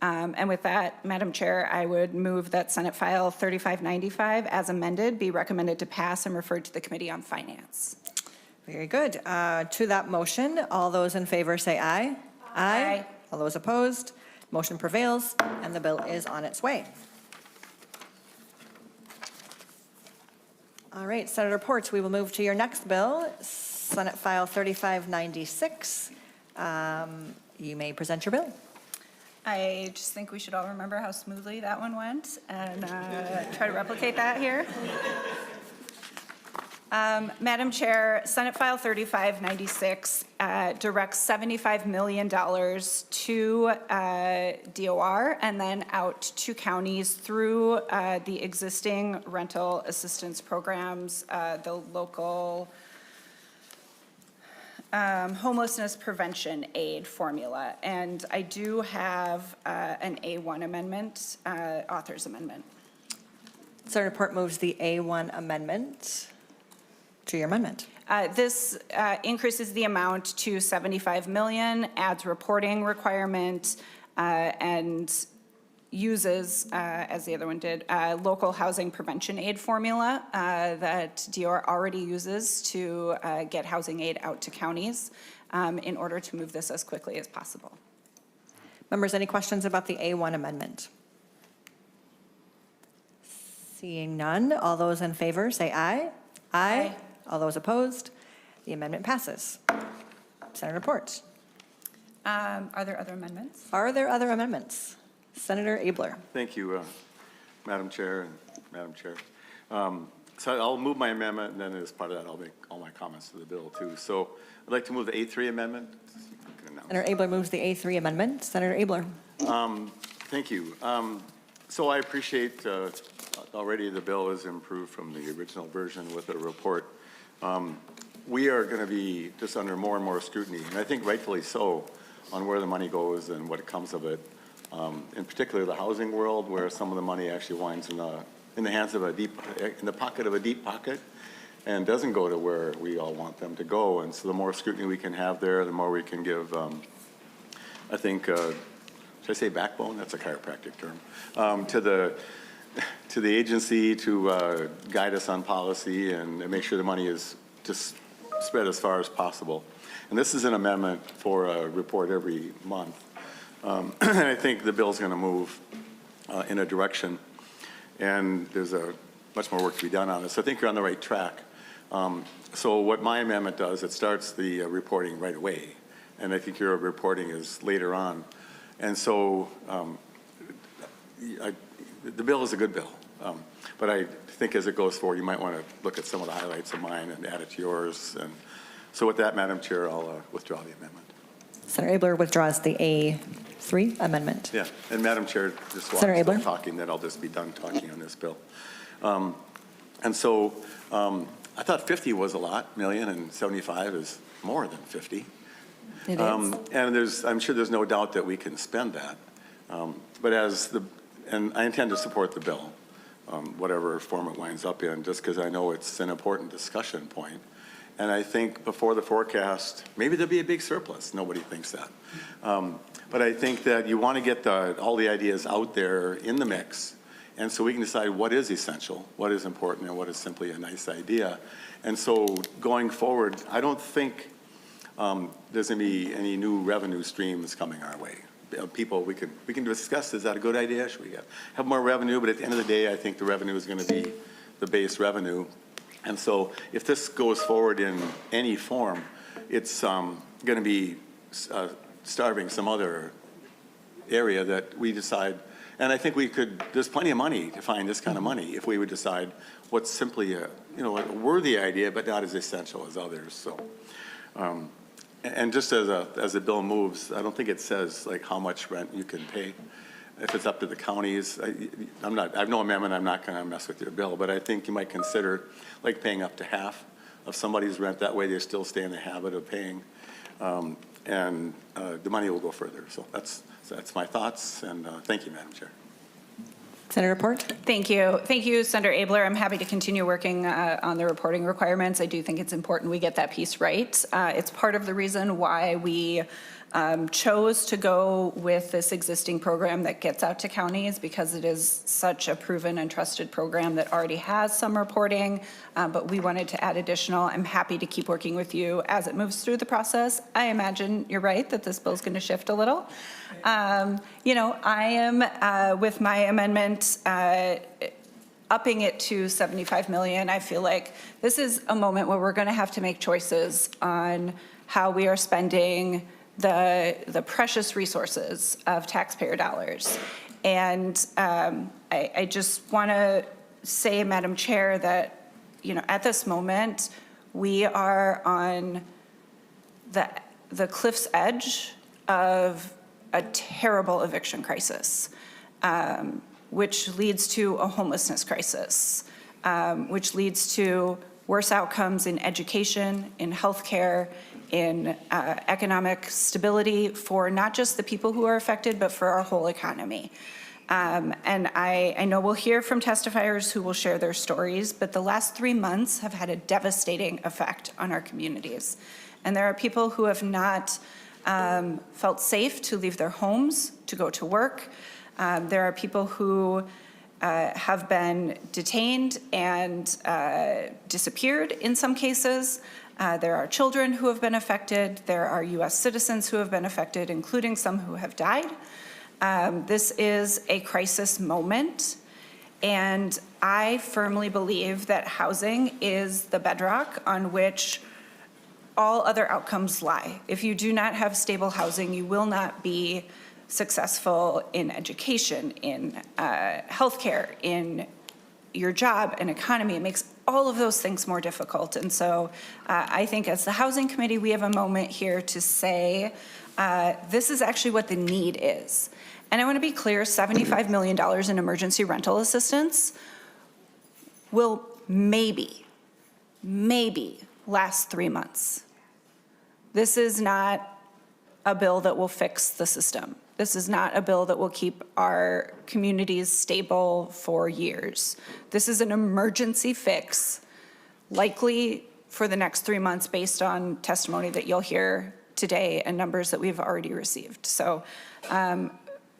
And with that, Madam Chair, I would move that Senate File 3595 as amended be recommended to pass and referred to the Committee on Finance. Very good. To that motion, all those in favor say aye. Aye. All those opposed, motion prevails, and the bill is on its way. All right, Senator Ports, we will move to your next bill, Senate File 3596. You may present your bill. I just think we should all remember how smoothly that one went and try to replicate that here. Madam Chair, Senate File 3596 directs $75 million to DOR and then out to counties through the existing rental assistance programs, the local homelessness prevention aid formula. And I do have an A1 amendment, author's amendment. Senator Port moves the A1 amendment. To your amendment. This increases the amount to $75 million, adds reporting requirement, and uses, as the other one did, local housing prevention aid formula that DOR already uses to get housing aid out to counties in order to move this as quickly as possible. Members, any questions about the A1 amendment? Seeing none, all those in favor say aye. Aye. All those opposed? The amendment passes. Senator Ports. Are there other amendments? Are there other amendments? Senator Abler. Thank you, Madam Chair and Madam Chair. So I'll move my amendment, and then as part of that, I'll make all my comments to the bill, too. So I'd like to move the A3 amendment. Senator Abler moves the A3 amendment. Senator Abler. Thank you. So I appreciate already the bill is improved from the original version with a report. We are going to be just under more and more scrutiny, and I think rightfully so, on where the money goes and what comes of it. In particular, the housing world, where some of the money actually winds in the hands of in the pocket of a deep pocket, and doesn't go to where we all want them to go. And so the more scrutiny we can have there, the more we can give, I think, should I say backbone? That's a chiropractic term. To the agency to guide us on policy and make sure the money is just spread as far as possible. And this is an amendment for a report every month. And I think the bill's going to move in a direction, and there's much more work to be done on it. So I think you're on the right track. So what my amendment does, it starts the reporting right away, and I think your reporting is later on. And so the bill is a good bill, but I think as it goes forward, you might want to look at some of the highlights of mine and add it to yours. And so with that, Madam Chair, I'll withdraw the amendment. Senator Abler withdraws the A3 amendment. Yeah, and Madam Chair, just while I'm still talking, then I'll just be done talking on this bill. And so I thought 50 was a lot, million, and 75 is more than 50. It is. And I'm sure there's no doubt that we can spend that. But and I intend to support the bill, whatever form it winds up in, just because I know it's an important discussion point. And I think before the forecast, maybe there'll be a big surplus. Nobody thinks that. But I think that you want to get all the ideas out there in the mix, and so we can decide what is essential, what is important, and what is simply a nice idea. And so going forward, I don't think there's going to be any new revenue streams coming our way. People, we can discuss, is that a good idea? Should we have more revenue? But at the end of the day, I think the revenue is going to be the base revenue. And so if this goes forward in any form, it's going to be starving some other area that we decide. And I think there's plenty of money to find this kind of money if we would decide what's simply a worthy idea, but not as essential as others. So. And just as the bill moves, I don't think it says like how much rent you can pay. If it's up to the counties, I have no amendment, I'm not going to mess with your bill, but I think you might consider like paying up to half of somebody's rent. That way they still stay in the habit of paying, and the money will go further. So that's my thoughts, and thank you, Madam Chair. Senator Port. Thank you. Thank you, Senator Abler. I'm happy to continue working on the reporting requirements. I do think it's important we get that piece right. It's part of the reason why we chose to go with this existing program that gets out to counties, because it is such a proven and trusted program that already has some reporting, but we wanted to add additional. I'm happy to keep working with you as it moves through the process. I imagine you're right that this bill is going to shift a little. I am, with my amendment, upping it to 75 million, I feel like this is a moment where we're going to have to make choices on how we are spending the precious resources of taxpayer dollars. And I just want to say, Madam Chair, that, you know, at this moment, we are on the cliff's edge of a terrible eviction crisis, which leads to a homelessness crisis, which leads to worse outcomes in education, in healthcare, in economic stability for not just the people who are affected, but for our whole economy. And I know we'll hear from testifiers who will share their stories, but the last 3 months have had a devastating effect on our communities. And there are people who have not felt safe to leave their homes, to go to work. There are people who have been detained and disappeared in some cases. There are children who have been affected. There are U.S. citizens who have been affected, including some who have died. This is a crisis moment, and I firmly believe that housing is the bedrock on which all other outcomes lie. If you do not have stable housing, you will not be successful in education, in healthcare, in your job and economy. It makes all of those things more difficult. And so I think as the Housing Committee, we have a moment here to say, this is actually what the need is. And I want to be clear, $75 million in emergency rental assistance will maybe last 3 months. This is not a bill that will fix the system. This is not a bill that will keep our communities stable for years. This is an emergency fix, likely for the next 3 months based on testimony that you'll hear today and numbers that we've already received. So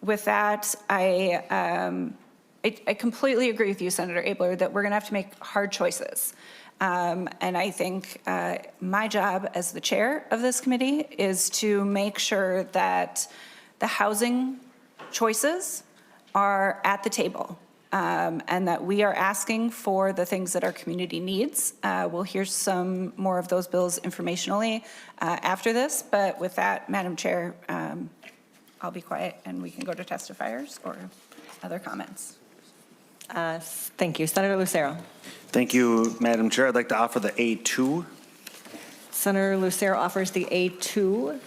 with that, I completely agree with you, Senator Abler, that we're gonna have to make hard choices. And I think my job as the chair of this committee is to make sure that the housing choices are at the table, and that we are asking for the things that our community needs. We'll hear some more of those bills informationally after this, but with that, Madam Chair, I'll be quiet and we can go to testifiers or other comments. Thank you. Senator Lucero. Thank you, Madam Chair. I'd like to offer the A2. Senator Lucero offers the A2,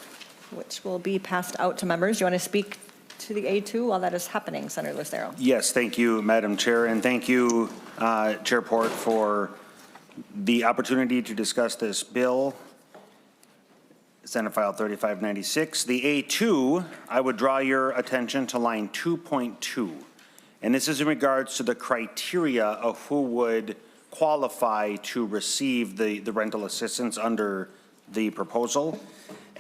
which will be passed out to members. Do you want to speak to the A2 while that is happening, Senator Lucero? Yes, thank you, Madam Chair, and thank you, Chair Port, for the opportunity to discuss this bill, Senate File 3596. The A2, I would draw your attention to line 2.2, and this is in regards to the criteria of who would qualify to receive the rental assistance under the proposal.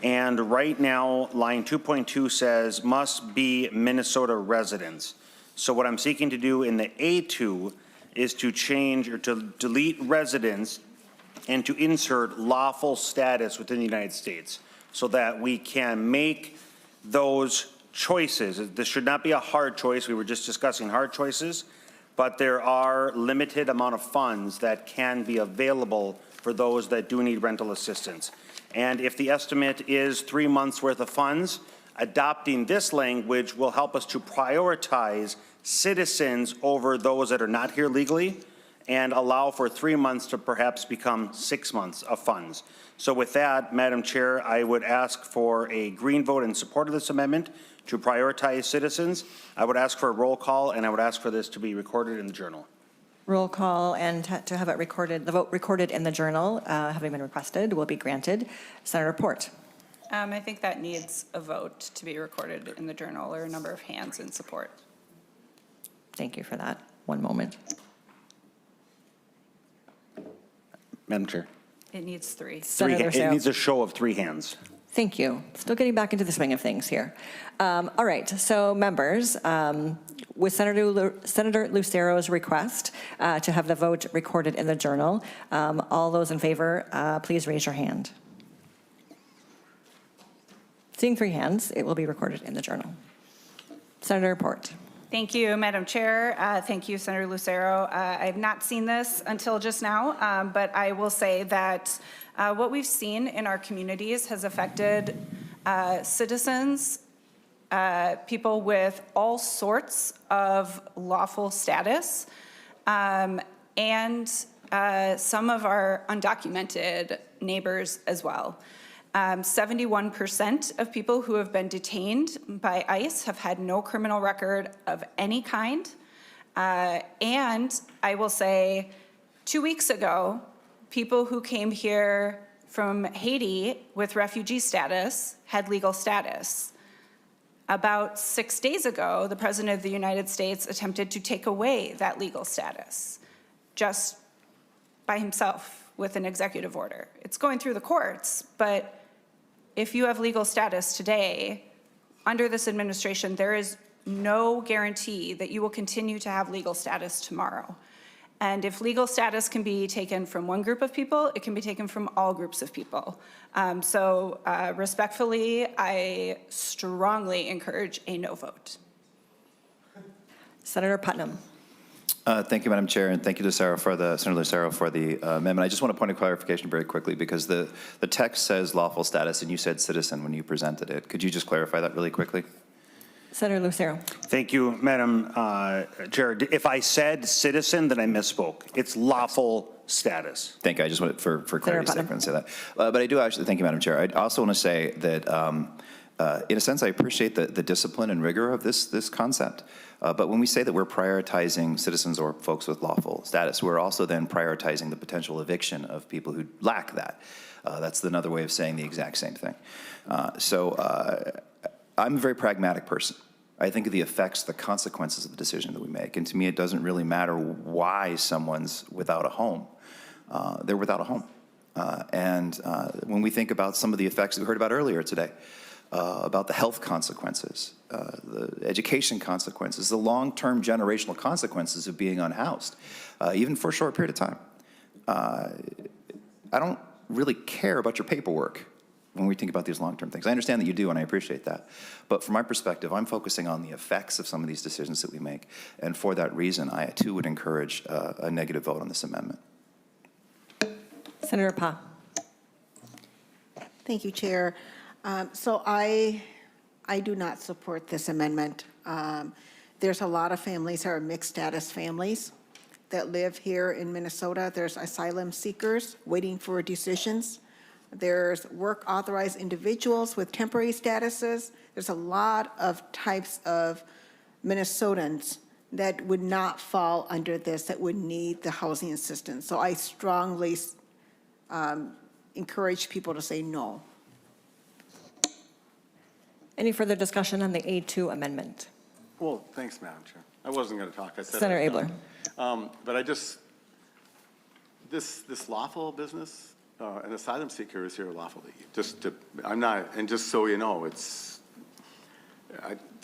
And right now, line 2.2 says must be Minnesota residents. So what I'm seeking to do in the A2 is to change or to delete residents and to insert lawful status within the United States so that we can make those choices. This should not be a hard choice. We were just discussing hard choices, but there are limited amount of funds that can be available for those that do need rental assistance. And if the estimate is 3 months worth of funds, adopting this language will help us to prioritize citizens over those that are not here legally and allow for 3 months to perhaps become 6 months of funds. So with that, Madam Chair, I would ask for a green vote in support of this amendment to prioritize citizens. I would ask for a roll call, and I would ask for this to be recorded in the journal. Roll call and to have it recorded, the vote recorded in the journal, having been requested, will be granted. Senator Port. I think that needs a vote to be recorded in the journal or a number of hands in support. Thank you for that. One moment. Madam Chair. It needs 3. It needs a show of 3 hands. Thank you. Still getting back into the swing of things here. All right, so members, with Senator Lucero's request to have the vote recorded in the journal, all those in favor, please raise your hand. Seeing 3 hands, it will be recorded in the journal. Senator Port. Thank you, Madam Chair. Thank you, Senator Lucero. I have not seen this until just now, but I will say that what we've seen in our communities has affected citizens, people with all sorts of lawful status, and some of our undocumented neighbors as well. 71% of people who have been detained by ICE have had no criminal record of any kind. And I will say, 2 weeks ago, people who came here from Haiti with refugee status had legal status. About 6 days ago, the President of the United States attempted to take away that legal status just by himself with an executive order. It's going through the courts, but if you have legal status today, under this administration, there is no guarantee that you will continue to have legal status tomorrow. And if legal status can be taken from one group of people, it can be taken from all groups of people. Respectfully, I strongly encourage a no vote. Senator Putnam. Thank you, Madam Chair, and thank you to Senator Lucero for the amendment. I just want to point a clarification very quickly because the text says lawful status and you said citizen when you presented it. Could you just clarify that really quickly? Senator Lucero. Thank you, Madam Chair. If I said citizen, then I misspoke. It's lawful status. Thank you. I just wanted for clarity's sake to say that. But I do actually, thank you, Madam Chair. I also want to say that in a sense, I appreciate the discipline and rigor of this concept. But when we say that we're prioritizing citizens or folks with lawful status, we're also then prioritizing the potential eviction of people who lack that. That's another way of saying the exact same thing. I'm a very pragmatic person. I think of the effects, the consequences of the decision that we make. And to me, it doesn't really matter why someone's without a home. They're without a home. When we think about some of the effects that we heard about earlier today, about the health consequences, the education consequences, the long-term generational consequences of being unhoused, even for a short period of time. I don't really care about your paperwork when we think about these long-term things. I understand that you do, and I appreciate that. But from my perspective, I'm focusing on the effects of some of these decisions that we make. And for that reason, I too would encourage a negative vote on this amendment. Senator Pa. Thank you, Chair. So I do not support this amendment. There's a lot of families that are mixed status families that live here in Minnesota. There's asylum seekers waiting for decisions. There's work authorized individuals with temporary statuses. There's a lot of types of Minnesotans that would not fall under this, that would need the housing assistance. So I strongly encourage people to say no. Any further discussion on the A2 amendment? Well, thanks, Madam Chair. I wasn't going to talk. I said Senator Abler. But I just, this lawful business, an asylum seeker is here lawfully. I'm not, and just so you know, it's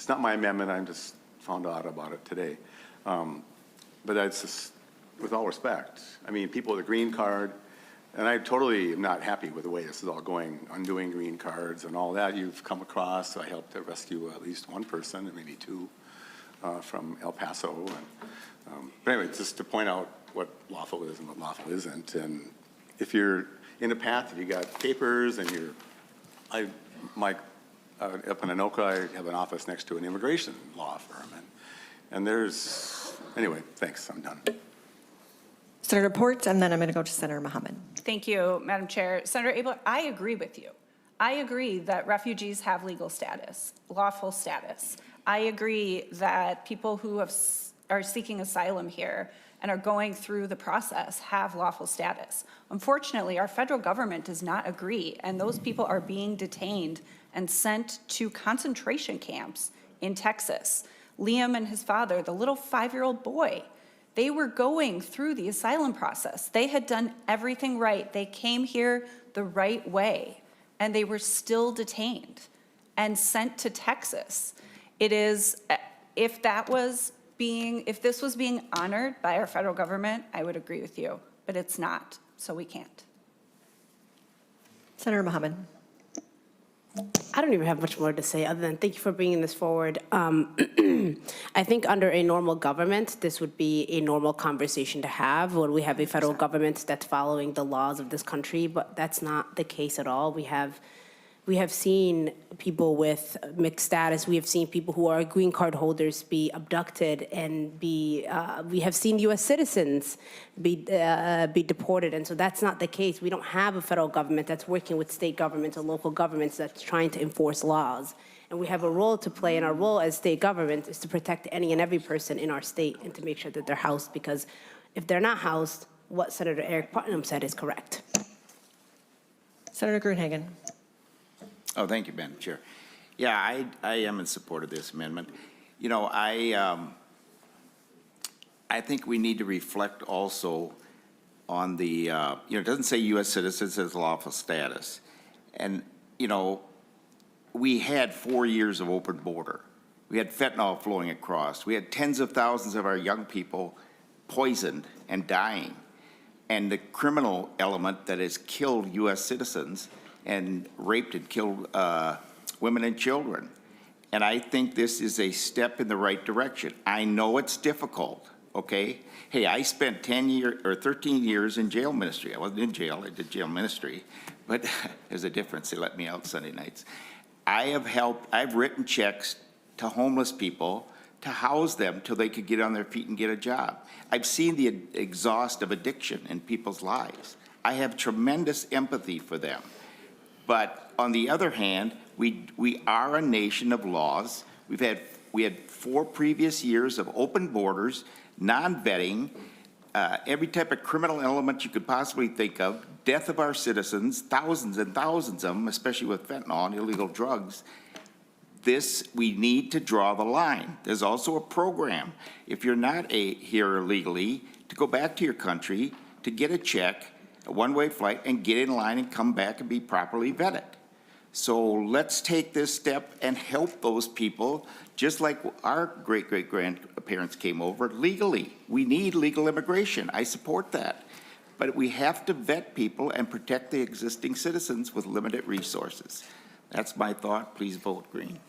not my amendment. I just found out about it today. But it's just, with all respect, I mean, people with a green card, and I totally am not happy with the way this is all going, undoing green cards and all that you've come across. I helped to rescue at least one person, and maybe two, from El Paso. But anyway, just to point out what lawful is and what lawful isn't. And if you're in a path that you got papers and up in Anoka, I have an office next to an immigration law firm. And there's, anyway, thanks, I'm done. Senator Port, and then I'm going to go to Senator Mohamed. Thank you, Madam Chair. Senator Abler, I agree with you. I agree that refugees have legal status, lawful status. I agree that people who are seeking asylum here and are going through the process have lawful status. Unfortunately, our federal government does not agree, and those people are being detained and sent to concentration camps in Texas. Liam and his father, the little 5-year-old boy, they were going through the asylum process. They had done everything right. They came here the right way, and they were still detained and sent to Texas. It is, if this was being honored by our federal government, I would agree with you, but it's not, so we can't. Senator Mohamed. I don't even have much more to say other than thank you for bringing this forward. I think under a normal government, this would be a normal conversation to have when we have a federal government that's following the laws of this country, but that's not the case at all. We have seen people with mixed status. We have seen people who are green card holders be abducted and we have seen U.S. citizens be deported. And so that's not the case. We don't have a federal government that's working with state governments or local governments that's trying to enforce laws. And we have a role to play, and our role as state government is to protect any and every person in our state and to make sure that they're housed, because if they're not housed, what Senator Eric Putnam said is correct. Senator Gruenhagen. Oh, thank you, Madam Chair. Yeah, I am in support of this amendment. You know, I think we need to reflect also on the, you know, it doesn't say U.S. citizens as lawful status. And, you know, we had 4 years of open border. We had fentanyl flowing across. We had tens of thousands of our young people poisoned and dying. And the criminal element that has killed U.S. citizens and raped and killed women and children. And I think this is a step in the right direction. I know it's difficult, okay? Hey, I spent 13 years in jail ministry. I wasn't in jail, I did jail ministry, but there's a difference. They let me out Sunday nights. I've written checks to homeless people to house them till they could get on their feet and get a job. I've seen the exhaust of addiction in people's lives. I have tremendous empathy for them. But on the other hand, we are a nation of laws. We had 4 previous years of open borders, non-vetting, every type of criminal element you could possibly think of, death of our citizens, thousands and thousands of them, especially with fentanyl and illegal drugs. We need to draw the line. There's also a program, if you're not here illegally, to go back to your country, to get a check, a one-way flight, and get in line and come back and be properly vetted. So let's take this step and help those people, just like our great-great-grandparents came over legally. We need legal immigration. I support that. But we have to vet people and protect the existing citizens with limited resources. That's my thought. Please vote green.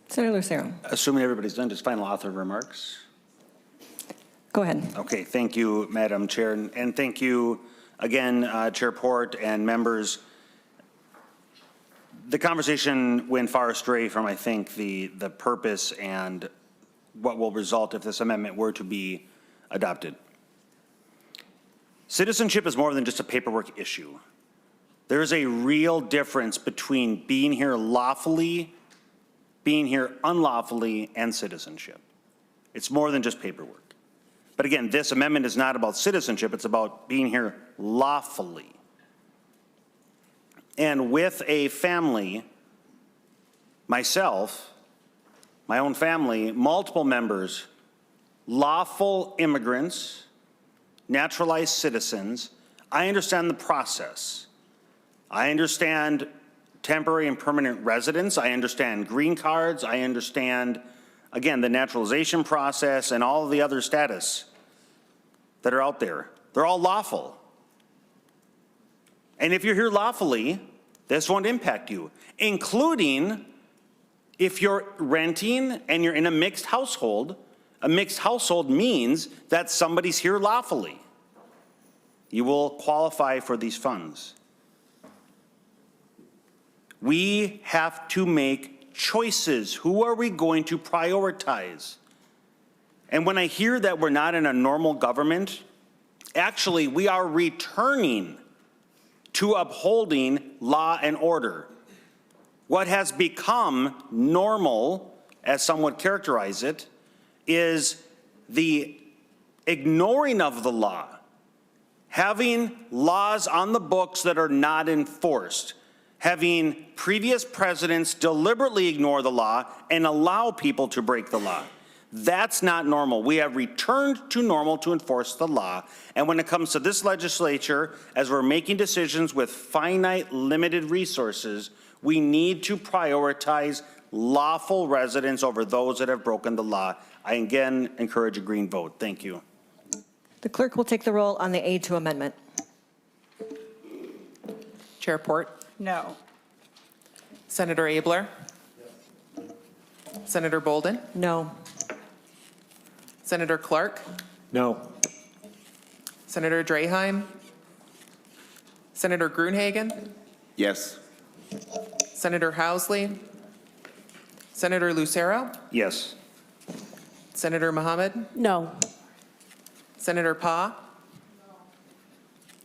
Senator Lucero. Assuming everybody's done, just final author remarks. Go ahead. Okay, thank you, Madam Chair, and thank you again, Chair Port and members. The conversation went far astray from, I think, the purpose and what will result if this amendment were to be adopted. Citizenship is more than just a paperwork issue. There is a real difference between being here lawfully, being here unlawfully, and citizenship. It's more than just paperwork. But again, this amendment is not about citizenship, it's about being here lawfully. And with a family, myself, my own family, multiple members, lawful immigrants, naturalized citizens, I understand the process. I understand temporary and permanent residence. I understand green cards. I understand, again, the naturalization process and all of the other status that are out there. They're all lawful. And if you're here lawfully, this won't impact you, including if you're renting and you're in a mixed household. A mixed household means that somebody's here lawfully. You will qualify for these funds. We have to make choices. Who are we going to prioritize? And when I hear that we're not in a normal government, actually we are returning to upholding law and order. What has become normal, as some would characterize it, is the ignoring of the law, having laws on the books that are not enforced, having previous presidents deliberately ignore the law and allow people to break the law. That's not normal. We have returned to normal to enforce the law. And when it comes to this legislature, as we're making decisions with finite, limited resources, we need to prioritize lawful residents over those that have broken the law. I again encourage a green vote. Thank you. The clerk will take the roll on the A2 amendment. Chair Port, No. Senator Abler, Senator Boldon, No. Senator Clark, No. Senator Draheim, Senator Gruenhagen, Yes. Senator Housley, Senator Lucero, Yes. Senator Mohamed, No. Senator Pa,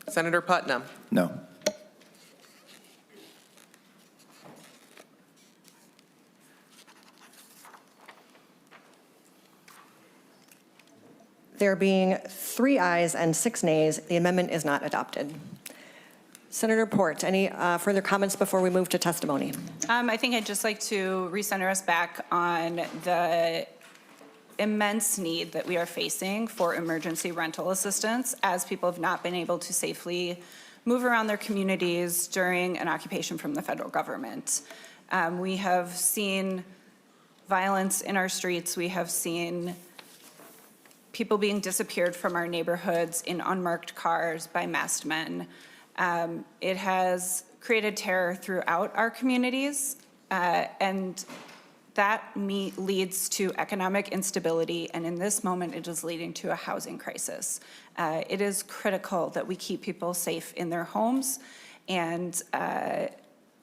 Senator Putnam. No. There being 3 ayes and 6 nays, the amendment is not adopted. Senator Port, any further comments before we move to testimony? I think I'd just like to recenter us back on the immense need that we are facing for emergency rental assistance as people have not been able to safely move around their communities during an occupation from the federal government. We have seen violence in our streets. We have seen people being disappeared from our neighborhoods in unmarked cars by masked men. It has created terror throughout our communities, and that leads to economic instability, and in this moment, it is leading to a housing crisis. It is critical that we keep people safe in their homes, and I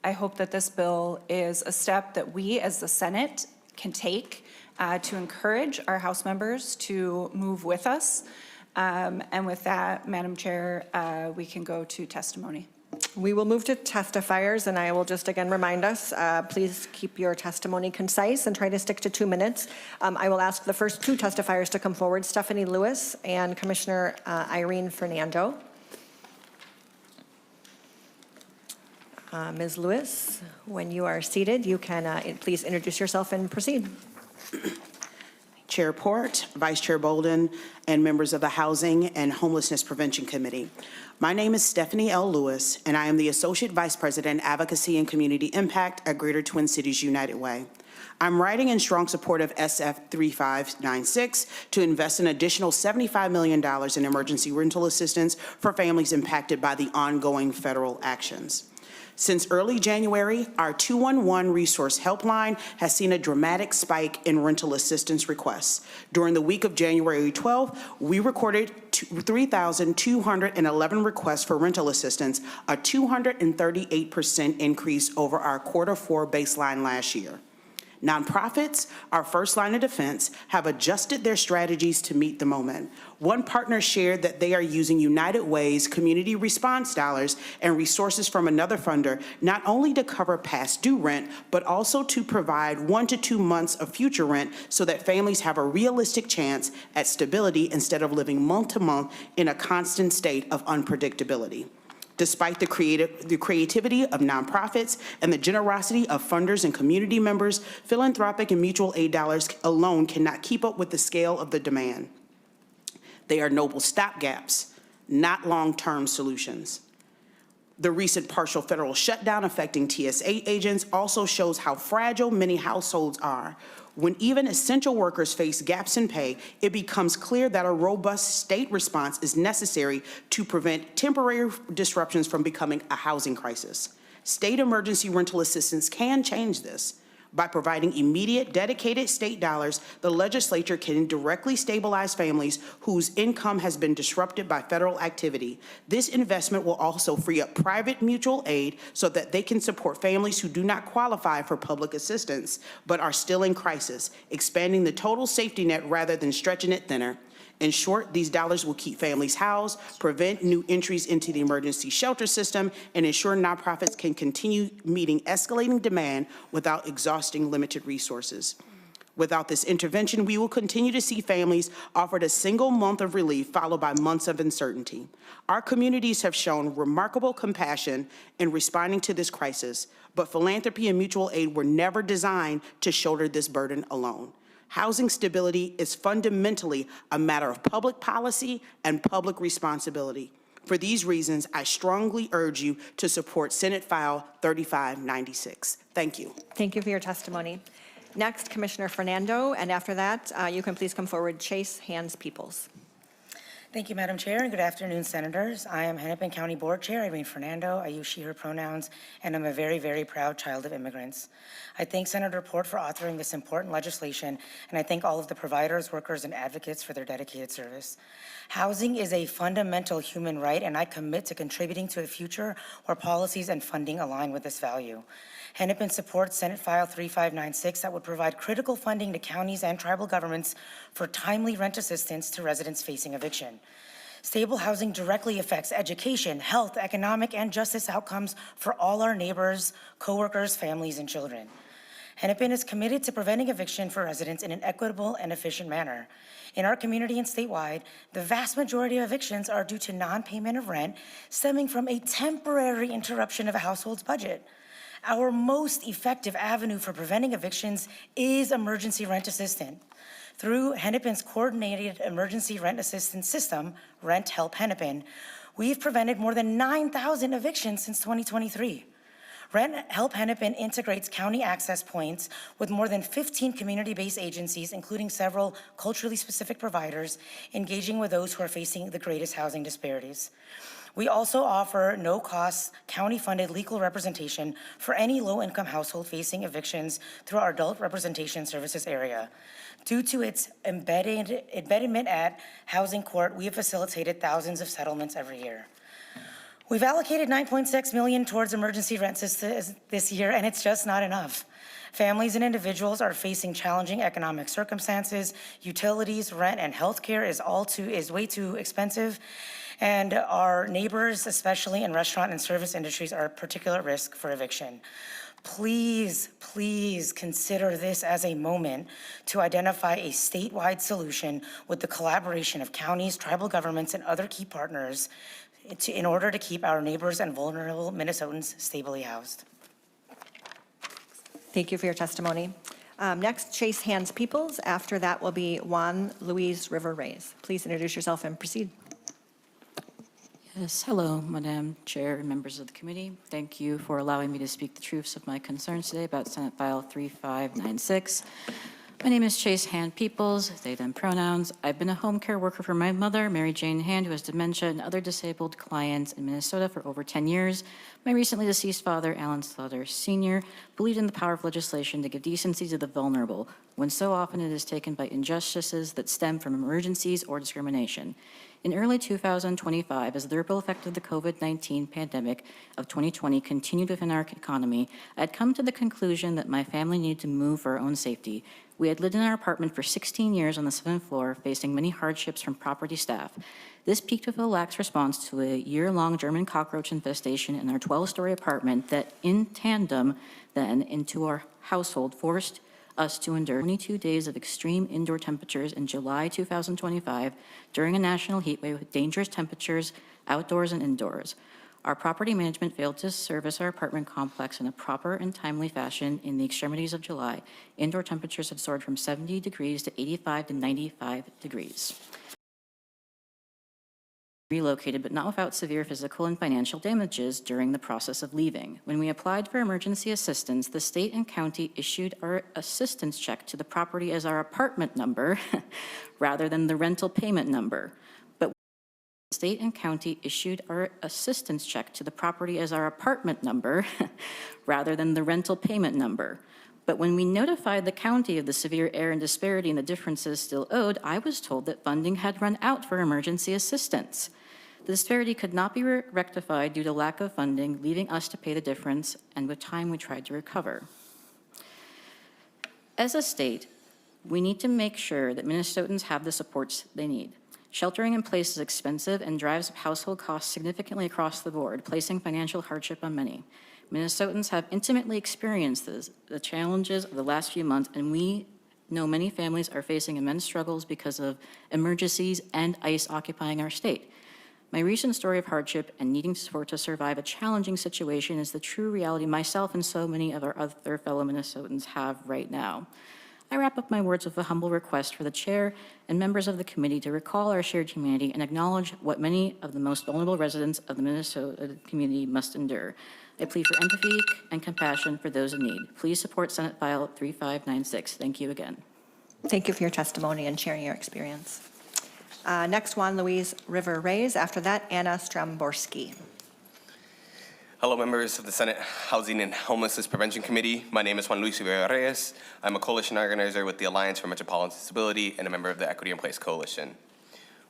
hope that this bill is a step that we as the Senate can take to encourage our House members to move with us. And with that, Madam Chair, we can go to testimony. We will move to testifiers, and I will just again remind us, please keep your testimony concise and try to stick to 2 minutes. I will ask the first 2 testifiers to come forward, Stephanie Lewis and Commissioner Irene Fernando. Ms. Lewis, when you are seated, you can please introduce yourself and proceed. Chair Port, Vice Chair Boldon, and members of the Housing and Homelessness Prevention Committee. My name is Stephanie L. Lewis, and I am the Associate Vice President, Advocacy and Community Impact at Greater Twin Cities United Way. I'm writing in strong support of SF 3596 to invest an additional $75 million in emergency rental assistance for families impacted by the ongoing federal actions. Since early January, our 211 resource helpline has seen a dramatic spike in rental assistance requests. During the week of January 12th, we recorded 3,211 requests for rental assistance, a 238% increase over our Q4 baseline last year. Nonprofits, our first line of defense, have adjusted their strategies to meet the moment. One partner shared that they are using United Way's community response dollars and resources from another funder not only to cover past due rent, but also to provide 1 to 2 months of future rent so that families have a realistic chance at stability instead of living month to month in a constant state of unpredictability. Despite the creativity of nonprofits and the generosity of funders and community members, philanthropic and mutual aid dollars alone cannot keep up with the scale of the demand. They are noble stopgaps, not long-term solutions. The recent partial federal shutdown affecting TSA agents also shows how fragile many households are. When even essential workers face gaps in pay, it becomes clear that a robust state response is necessary to prevent temporary disruptions from becoming a housing crisis. State emergency rental assistance can change this. By providing immediate, dedicated state dollars, the legislature can directly stabilize families whose income has been disrupted by federal activity. This investment will also free up private mutual aid so that they can support families who do not qualify for public assistance but are still in crisis, expanding the total safety net rather than stretching it thinner. In short, these dollars will keep families housed, prevent new entries into the emergency shelter system, and ensure nonprofits can continue meeting escalating demand without exhausting limited resources. Without this intervention, we will continue to see families offered a single month of relief followed by months of uncertainty. Our communities have shown remarkable compassion in responding to this crisis, but philanthropy and mutual aid were never designed to shoulder this burden alone. Housing stability is fundamentally a matter of public policy and public responsibility. For these reasons, I strongly urge you to support Senate File 3596. Thank you. Thank you for your testimony. Next, Commissioner Fernando, and after that, you can please come forward, Chase Hands Peoples. Thank you, Madam Chair, and good afternoon, Senators. I am Hennepin County Board Chair Irene Fernando. I use she, her pronouns, and I'm a very, very proud child of immigrants. I thank Senator Port for authoring this important legislation, and I thank all of the providers, workers, and advocates for their dedicated service. Housing is a fundamental human right, and I commit to contributing to a future where policies and funding align with this value. Hennepin supports Senate File 3596 that would provide critical funding to counties and tribal governments for timely rent assistance to residents facing eviction. Stable housing directly affects education, health, economic, and justice outcomes for all our neighbors, coworkers, families, and children. Hennepin is committed to preventing eviction for residents in an equitable and efficient manner. In our community and statewide, the vast majority of evictions are due to non-payment of rent stemming from a temporary interruption of a household's budget. Our most effective avenue for preventing evictions is emergency rent assistance. Through Hennepin's coordinated emergency rent assistance system, Rent Help Hennepin, we've prevented more than 9,000 evictions since 2023. Rent Help Hennepin integrates county access points with more than 15 community-based agencies, including several culturally specific providers, engaging with those who are facing the greatest housing disparities. We also offer no-cost, county-funded legal representation for any low-income household facing evictions through our Adult Representation Services area. Due to its embedment at Housing Court, we have facilitated thousands of settlements every year. We've allocated $9.6 million towards emergency rent this year, and it's just not enough. Families and individuals are facing challenging economic circumstances. Utilities, rent, and healthcare is way too expensive. And our neighbors, especially in restaurant and service industries, are at particular risk for eviction. Please, please consider this as a moment to identify a statewide solution with the collaboration of counties, tribal governments, and other key partners in order to keep our neighbors and vulnerable Minnesotans stably housed. Thank you for your testimony. Next, Chase Hands Peoples. After that will be Juan Luis River Reyes. Please introduce yourself and proceed. Yes, hello, Madam Chair and members of the committee. Thank you for allowing me to speak the truths of my concerns today about Senate File 3596. My name is Chase Hand Peoples, they, them pronouns. I've been a home care worker for my mother, Mary Jane Hand, who has dementia, and other disabled clients in Minnesota for over 10 years. My recently deceased father, Alan Slaughter Sr., believed in the power of legislation to give decency to the vulnerable, when so often it is taken by injustices that stem from emergencies or discrimination. In early 2025, as the ripple effect of the COVID-19 pandemic of 2020 continued within our economy, I had come to the conclusion that my family needed to move for our own safety. We had lived in our apartment for 16 years on the 7th floor, facing many hardships from property staff. This peaked with a lax response to a year-long German cockroach infestation in our 12-story apartment that, in tandem then, into our household, forced us to endure 22 days of extreme indoor temperatures in July 2025 during a national heat wave with dangerous temperatures outdoors and indoors. Our property management failed to service our apartment complex in a proper and timely fashion in the extremities of July. Indoor temperatures have soared from 70 degrees to 85 to 95 degrees. Relocated, but not without severe physical and financial damages during the process of leaving. When we applied for emergency assistance, the state and county issued our assistance check to the property as our apartment number rather than the rental payment number. But the state and county issued our assistance check to the property as our apartment number rather than the rental payment number. But when we notified the county of the severe error and disparity and the differences still owed, I was told that funding had run out for emergency assistance. The disparity could not be rectified due to lack of funding, leaving us to pay the difference, and with time we tried to recover. As a state, we need to make sure that Minnesotans have the supports they need. Sheltering in place is expensive and drives up household costs significantly across the board, placing financial hardship on many. Minnesotans have intimately experienced the challenges of the last few months, and we know many families are facing immense struggles because of emergencies and ICE occupying our state. My recent story of hardship and needing support to survive a challenging situation is the true reality myself and so many of our other fellow Minnesotans have right now. I wrap up my words with a humble request for the chair and members of the committee to recall our shared humanity and acknowledge what many of the most vulnerable residents of the Minnesota community must endure. I plead for empathy and compassion for those in need. Please support Senate File 3596. Thank you again. Thank you for your testimony and sharing your experience. Next, Juan Luis River Reyes. After that, Anna Stramborski. Hello, members of the Senate Housing and Homelessness Prevention Committee. My name is Juan Luis Rivera Reyes. I'm a coalition organizer with the Alliance for Metropolitan Stability and a member of the Equity in Place Coalition.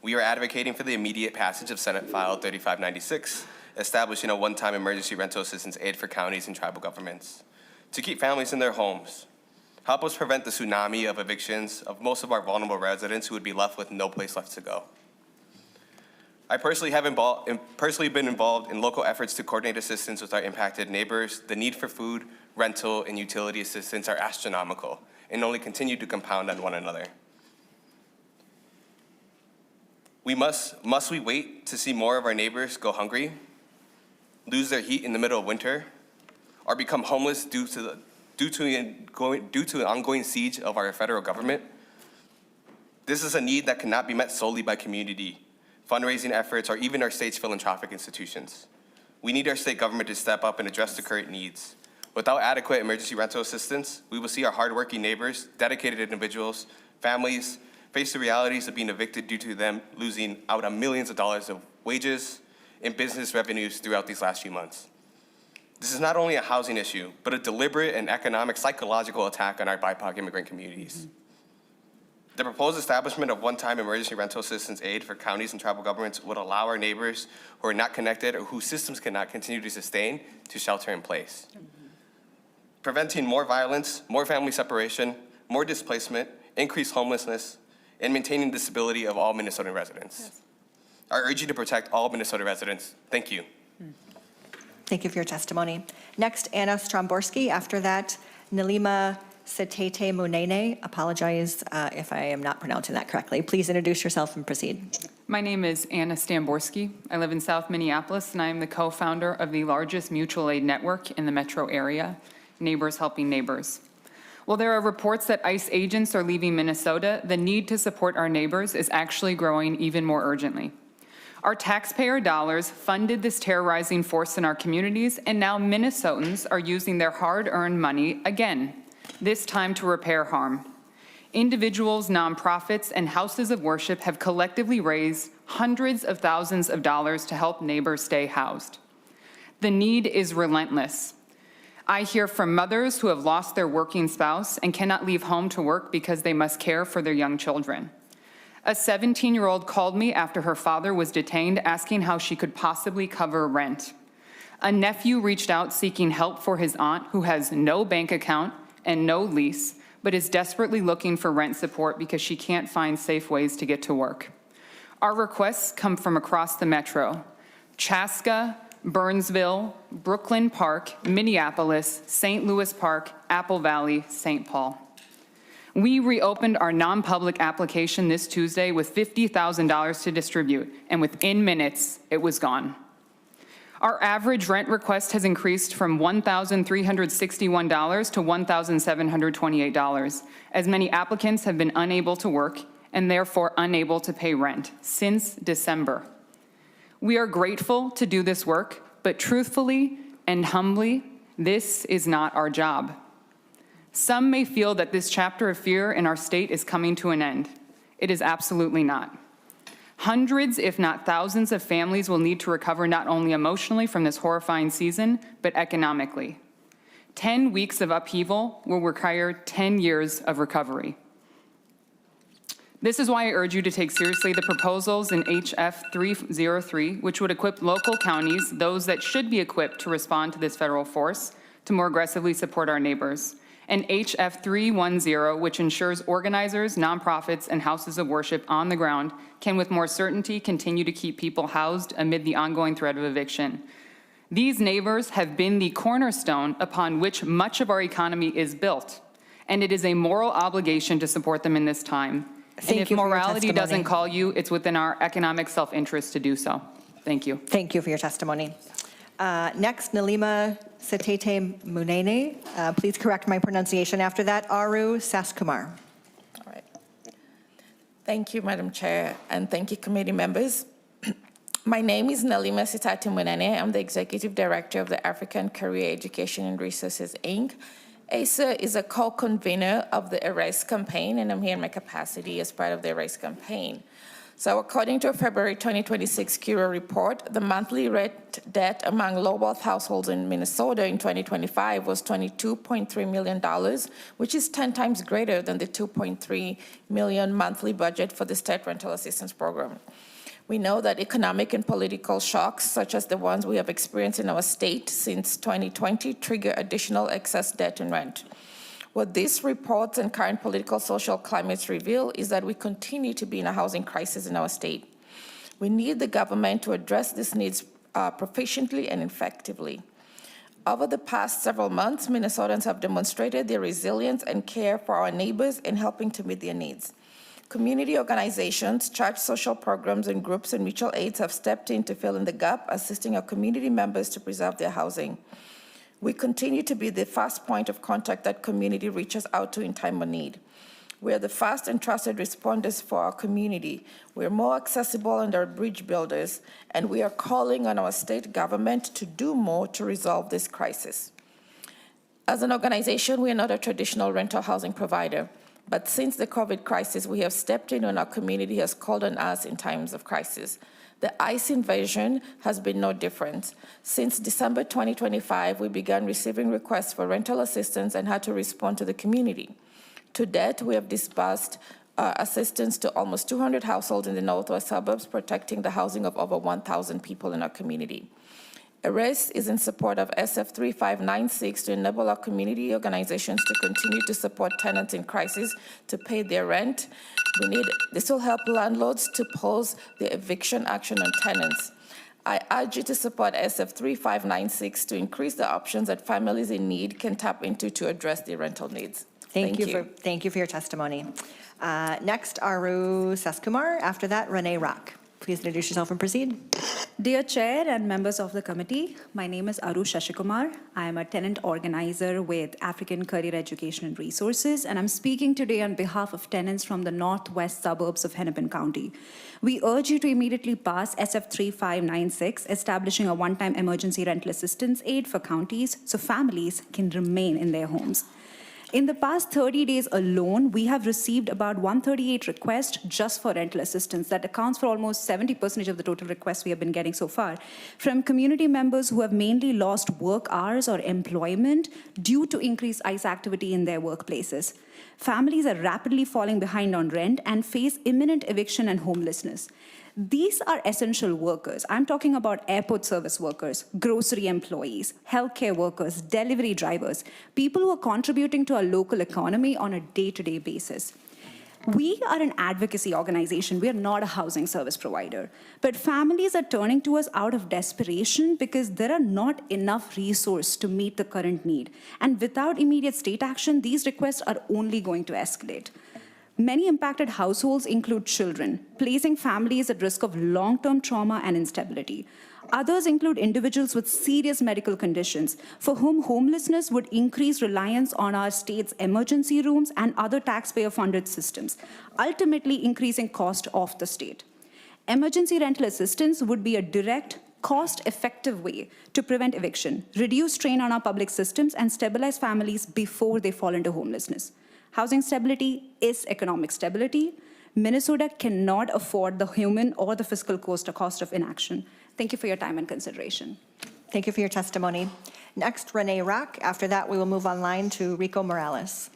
We are advocating for the immediate passage of Senate File 3596, establishing a one-time emergency rental assistance aid for counties and tribal governments to keep families in their homes, help us prevent the tsunami of evictions of most of our vulnerable residents who would be left with no place left to go. I personally have been involved in local efforts to coordinate assistance with our impacted neighbors. The need for food, rental, and utility assistance are astronomical and only continue to compound on one another. Must we wait to see more of our neighbors go hungry, lose their heat in the middle of winter, or become homeless due to an ongoing siege of our federal government? This is a need that cannot be met solely by community fundraising efforts, or even our state's philanthropic institutions. We need our state government to step up and address the current needs. Without adequate emergency rental assistance, we will see our hardworking neighbors, dedicated individuals, families face the realities of being evicted due to them losing out on millions of dollars of wages and business revenues throughout these last few months. This is not only a housing issue, but a deliberate and economic psychological attack on our BIPOC immigrant communities. The proposed establishment of one-time emergency rental assistance aid for counties and tribal governments would allow our neighbors who are not connected or whose systems cannot continue to sustain to shelter in place, preventing more violence, more family separation, more displacement, increased homelessness, and maintaining the stability of all Minnesotan residents. Yes. I urge you to protect all Minnesota residents. Thank you. Thank you for your testimony. Next, Anna Stromborski. After that, Nalima Setete Munene. Apologize if I am not pronouncing that correctly. Please introduce yourself and proceed. My name is Anna Stamborski. I live in South Minneapolis, and I am the co-founder of the largest mutual aid network in the metro area, Neighbors Helping Neighbors. While there are reports that ICE agents are leaving Minnesota, the need to support our neighbors is actually growing even more urgently. Our taxpayer dollars funded this terrorizing force in our communities, and now Minnesotans are using their hard-earned money again, this time to repair harm. Individuals, nonprofits, and houses of worship have collectively raised hundreds of thousands of dollars to help neighbors stay housed. The need is relentless. I hear from mothers who have lost their working spouse and cannot leave home to work because they must care for their young children. A 17-year-old called me after her father was detained, asking how she could possibly cover rent. A nephew reached out seeking help for his aunt who has no bank account and no lease, but is desperately looking for rent support because she can't find safe ways to get to work. Our requests come from across the metro: Chaska, Burnsville, Brooklyn Park, Minneapolis, St. Louis Park, Apple Valley, St. Paul. We reopened our non-public application this Tuesday with $50,000 to distribute, and within minutes, it was gone. Our average rent request has increased from $1,361 to $1,728, as many applicants have been unable to work and therefore unable to pay rent since December. We are grateful to do this work, but truthfully and humbly, this is not our job. Some may feel that this chapter of fear in our state is coming to an end. It is absolutely not. Hundreds, if not thousands, of families will need to recover not only emotionally from this horrifying season, but economically. 10 weeks of upheaval will require 10 years of recovery. This is why I urge you to take seriously the proposals in HF 303, which would equip local counties, those that should be equipped to respond to this federal force, to more aggressively support our neighbors, and HF 310, which ensures organizers, nonprofits, and houses of worship on the ground can with more certainty continue to keep people housed amid the ongoing threat of eviction. These neighbors have been the cornerstone upon which much of our economy is built, and it is a moral obligation to support them in this time. And if morality doesn't call you, it's within our economic self-interest to do so. Thank you. Thank you for your testimony. Next, Nalima Setete Munene. Please correct my pronunciation after that. Aru Saskumar. All right. Thank you, Madam Chair, and thank you, committee members. My name is Nalima Setete Munene. I'm the Executive Director of the African Career Education and Resources, Inc. ACER is a co-convener of the Erase campaign, and I'm here in my capacity as part of the Erase campaign. So according to a February 2026 Cura report, the monthly rent debt among low-wealth households in Minnesota in 2025 was $22.3 million, which is 10 times greater than the $2.3 million monthly budget for the state rental assistance program. We know that economic and political shocks, such as the ones we have experienced in our state since 2020, trigger additional excess debt and rent. What these reports and current political social climates reveal is that we continue to be in a housing crisis in our state. We need the government to address these needs proficiently and effectively. Over the past several months, Minnesotans have demonstrated their resilience and care for our neighbors in helping to meet their needs. Community organizations, church social programs, and groups and mutual aids have stepped in to fill in the gap, assisting our community members to preserve their housing. We continue to be the first point of contact that community reaches out to in time of need. We are the fast and trusted responders for our community. We're more accessible and are bridge builders, and we are calling on our state government to do more to resolve this crisis. As an organization, we are not a traditional rental housing provider, but since the COVID crisis, we have stepped in when our community has called on us in times of crisis. The ICE invasion has been no different. Since December 2025, we began receiving requests for rental assistance and had to respond to the community. To date, we have disbursed assistance to almost 200 households in the northwest suburbs, protecting the housing of over 1,000 people in our community. ARREST is in support of SF 3596 to enable our community organizations to continue to support tenants in crisis to pay their rent. This will help landlords to pause the eviction action on tenants. I urge you to support SF 3596 to increase the options that families in need can tap into to address their rental needs. Thank you for your testimony. Next, Aru Saskumar. After that, Renee Rock. Please introduce yourself and proceed. Dear Chair and members of the committee, my name is Aru Shashikumar. I am a tenant organizer with African Career Education and Resources, and I'm speaking today on behalf of tenants from the northwest suburbs of Hennepin County. We urge you to immediately pass SF 3596, establishing a one-time emergency rental assistance aid for counties so families can remain in their homes. In the past 30 days alone, we have received about 138 requests just for rental assistance. That accounts for almost 70% of the total requests we have been getting so far from community members who have mainly lost work hours or employment due to increased ICE activity in their workplaces. Families are rapidly falling behind on rent and face imminent eviction and homelessness. These are essential workers. I'm talking about airport service workers, grocery employees, healthcare workers, delivery drivers, people who are contributing to our local economy on a day-to-day basis. We are an advocacy organization. We are not a housing service provider. But families are turning to us out of desperation because there are not enough resources to meet the current need. And without immediate state action, these requests are only going to escalate. Many impacted households include children, placing families at risk of long-term trauma and instability. Others include individuals with serious medical conditions, for whom homelessness would increase reliance on our state's emergency rooms and other taxpayer-funded systems, ultimately increasing cost of the state. Emergency rental assistance would be a direct, cost-effective way to prevent eviction, reduce strain on our public systems, and stabilize families before they fall into homelessness. Housing stability is economic stability. Minnesota cannot afford the human or the fiscal cost of inaction. Thank you for your time and consideration. Thank you for your testimony. Next, Renee Rock. After that, we will move online to Rico Morales.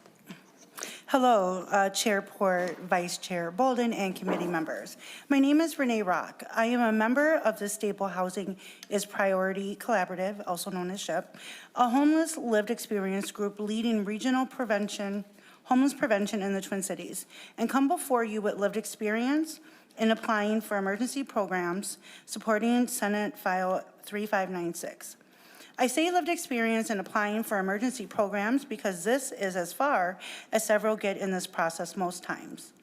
Hello, Chair Port, Vice Chair Boldon, and committee members. My name is Renee Rock. I am a member of the Stable Housing is Priority Collaborative, also known as SHIP, a homeless lived experience group leading regional homeless prevention in the Twin Cities, and come before you with lived experience in applying for emergency programs supporting Senate File 3596. I say lived experience in applying for emergency programs because this is as far as several get in this process most times.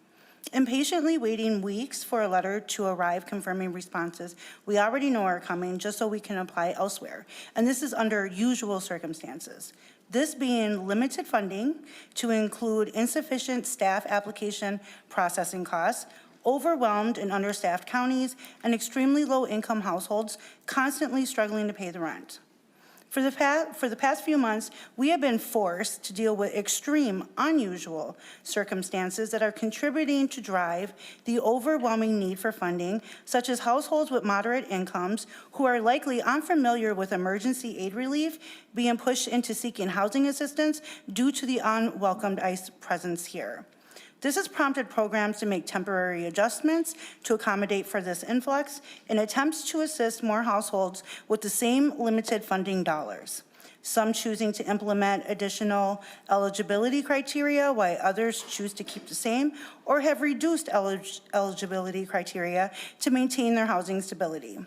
Impatiently waiting weeks for a letter to arrive confirming responses we already know are coming just so we can apply elsewhere, and this is under usual circumstances. This being limited funding to include insufficient staff application processing costs, overwhelmed and understaffed counties, and extremely low income households constantly struggling to pay the rent. For the past few months, we have been forced to deal with extreme, unusual circumstances that are contributing to drive the overwhelming need for funding, such as households with moderate incomes who are likely unfamiliar with emergency aid relief being pushed into seeking housing assistance due to the unwelcomed ICE presence here. This has prompted programs to make temporary adjustments to accommodate for this influx in attempts to assist more households with the same limited funding dollars. Some choosing to implement additional eligibility criteria while others choose to keep the same or have reduced eligibility criteria to maintain their housing stability.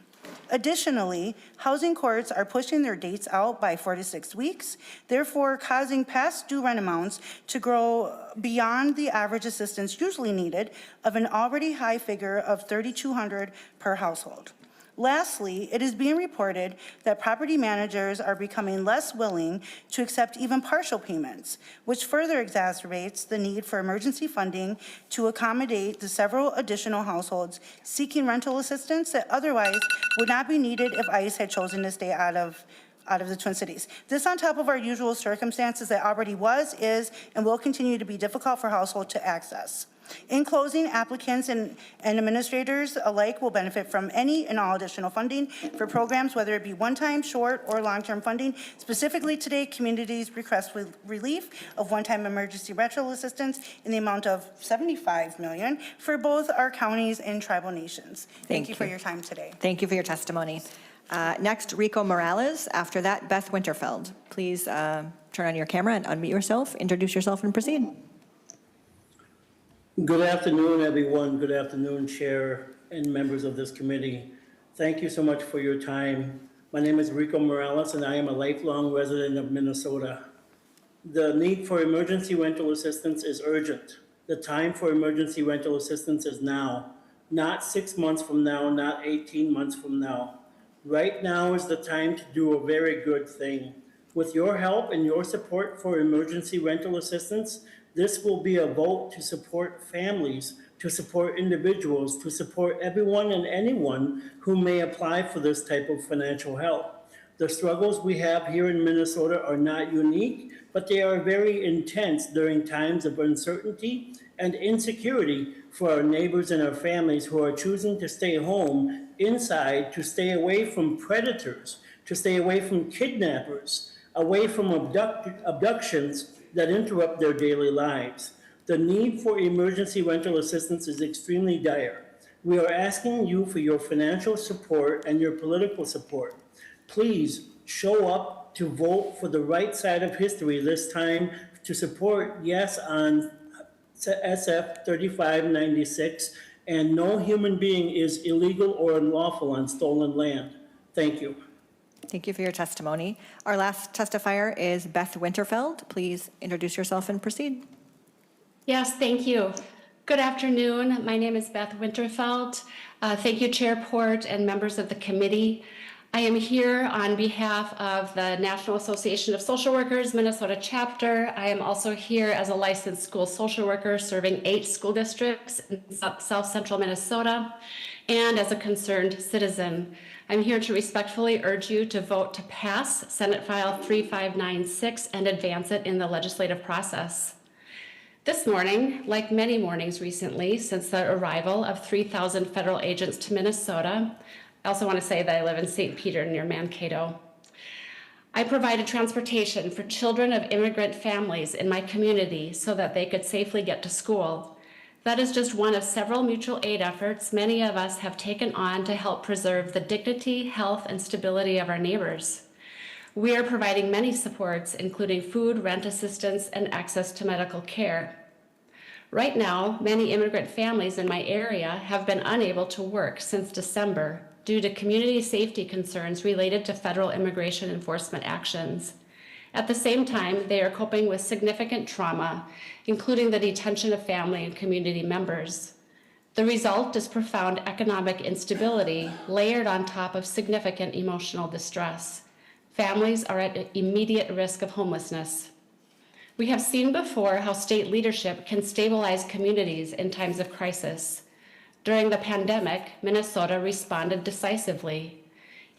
Additionally, housing courts are pushing their dates out by 4 to 6 weeks, therefore causing past due rent amounts to grow beyond the average assistance usually needed of an already high figure of $3,200 per household. Lastly, it is being reported that property managers are becoming less willing to accept even partial payments, which further exacerbates the need for emergency funding to accommodate the several additional households seeking rental assistance that otherwise would not be needed if ICE had chosen to stay out of the Twin Cities. This on top of our usual circumstances that already was, is, and will continue to be difficult for households to access. In closing, applicants and administrators alike will benefit from any and all additional funding for programs, whether it be one-time, short, or long-term funding. Specifically today, communities request relief of one-time emergency rental assistance in the amount of $75 million for both our counties and tribal nations. Thank you for your time today. Thank you for your testimony. Next, Rico Morales. After that, Beth Winterfeld. Please turn on your camera and unmute yourself, introduce yourself, and proceed. Good afternoon, everyone. Good afternoon, Chair and members of this committee. Thank you so much for your time. My name is Rico Morales, and I am a lifelong resident of Minnesota. The need for emergency rental assistance is urgent. The time for emergency rental assistance is now, not 6 months from now, not 18 months from now. Right now is the time to do a very good thing. With your help and your support for emergency rental assistance, this will be a vote to support families, to support individuals, to support everyone and anyone who may apply for this type of financial help. The struggles we have here in Minnesota are not unique, but they are very intense during times of uncertainty and insecurity for our neighbors and our families who are choosing to stay home inside, to stay away from predators, to stay away from kidnappers, away from abductions that interrupt their daily lives. The need for emergency rental assistance is extremely dire. We are asking you for your financial support and your political support. Please show up to vote for the right side of history this time, to support yes on SF 3596, and no human being is illegal or unlawful on stolen land. Thank you. Thank you for your testimony. Our last testifier is Beth Winterfeld. Please introduce yourself and proceed. Yes, thank you. Good afternoon. My name is Beth Winterfeld. Thank you, Chair Port and members of the committee. I am here on behalf of the National Association of Social Workers, Minnesota chapter. I am also here as a licensed school social worker serving 8 school districts in South Central Minnesota and as a concerned citizen. I'm here to respectfully urge you to vote to pass Senate File 3596 and advance it in the legislative process. This morning, like many mornings recently since the arrival of 3,000 federal agents to Minnesota, I also want to say that I live in St. Peter near Mankato. I provided transportation for children of immigrant families in my community so that they could safely get to school. That is just one of several mutual aid efforts many of us have taken on to help preserve the dignity, health, and stability of our neighbors. We are providing many supports, including food, rent assistance, and access to medical care. Right now, many immigrant families in my area have been unable to work since December due to community safety concerns related to federal immigration enforcement actions. At the same time, they are coping with significant trauma, including the detention of family and community members. The result is profound economic instability layered on top of significant emotional distress. Families are at immediate risk of homelessness. We have seen before how state leadership can stabilize communities in times of crisis. During the pandemic, Minnesota responded decisively.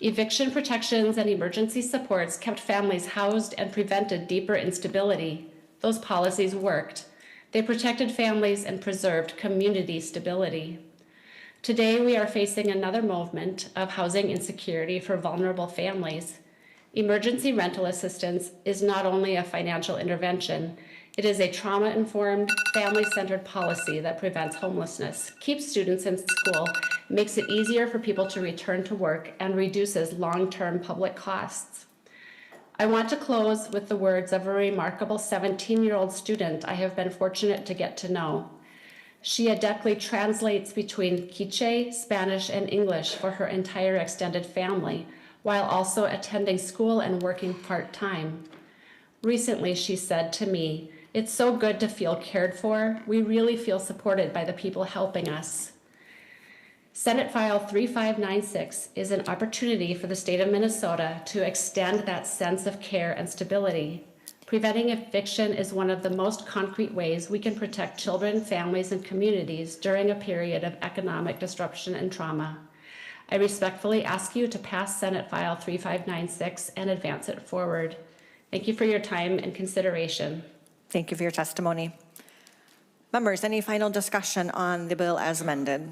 Eviction protections and emergency supports kept families housed and prevented deeper instability. Those policies worked. They protected families and preserved community stability. Today, we are facing another moment of housing insecurity for vulnerable families. Emergency rental assistance is not only a financial intervention, it is a trauma-informed, family-centered policy that prevents homelessness, keeps students in school, makes it easier for people to return to work, and reduces long-term public costs. I want to close with the words of a remarkable 17-year-old student I have been fortunate to get to know. She adeptly translates between Quiche, Spanish, and English for her entire extended family, while also attending school and working part-time. Recently, she said to me, "It's so good to feel cared for. We really feel supported by the people helping us." Senate File 3596 is an opportunity for the state of Minnesota to extend that sense of care and stability. Preventing eviction is one of the most concrete ways we can protect children, families, and communities during a period of economic disruption and trauma. I respectfully ask you to pass Senate File 3596 and advance it forward. Thank you for your time and consideration. Thank you for your testimony. Members, any final discussion on the bill as amended?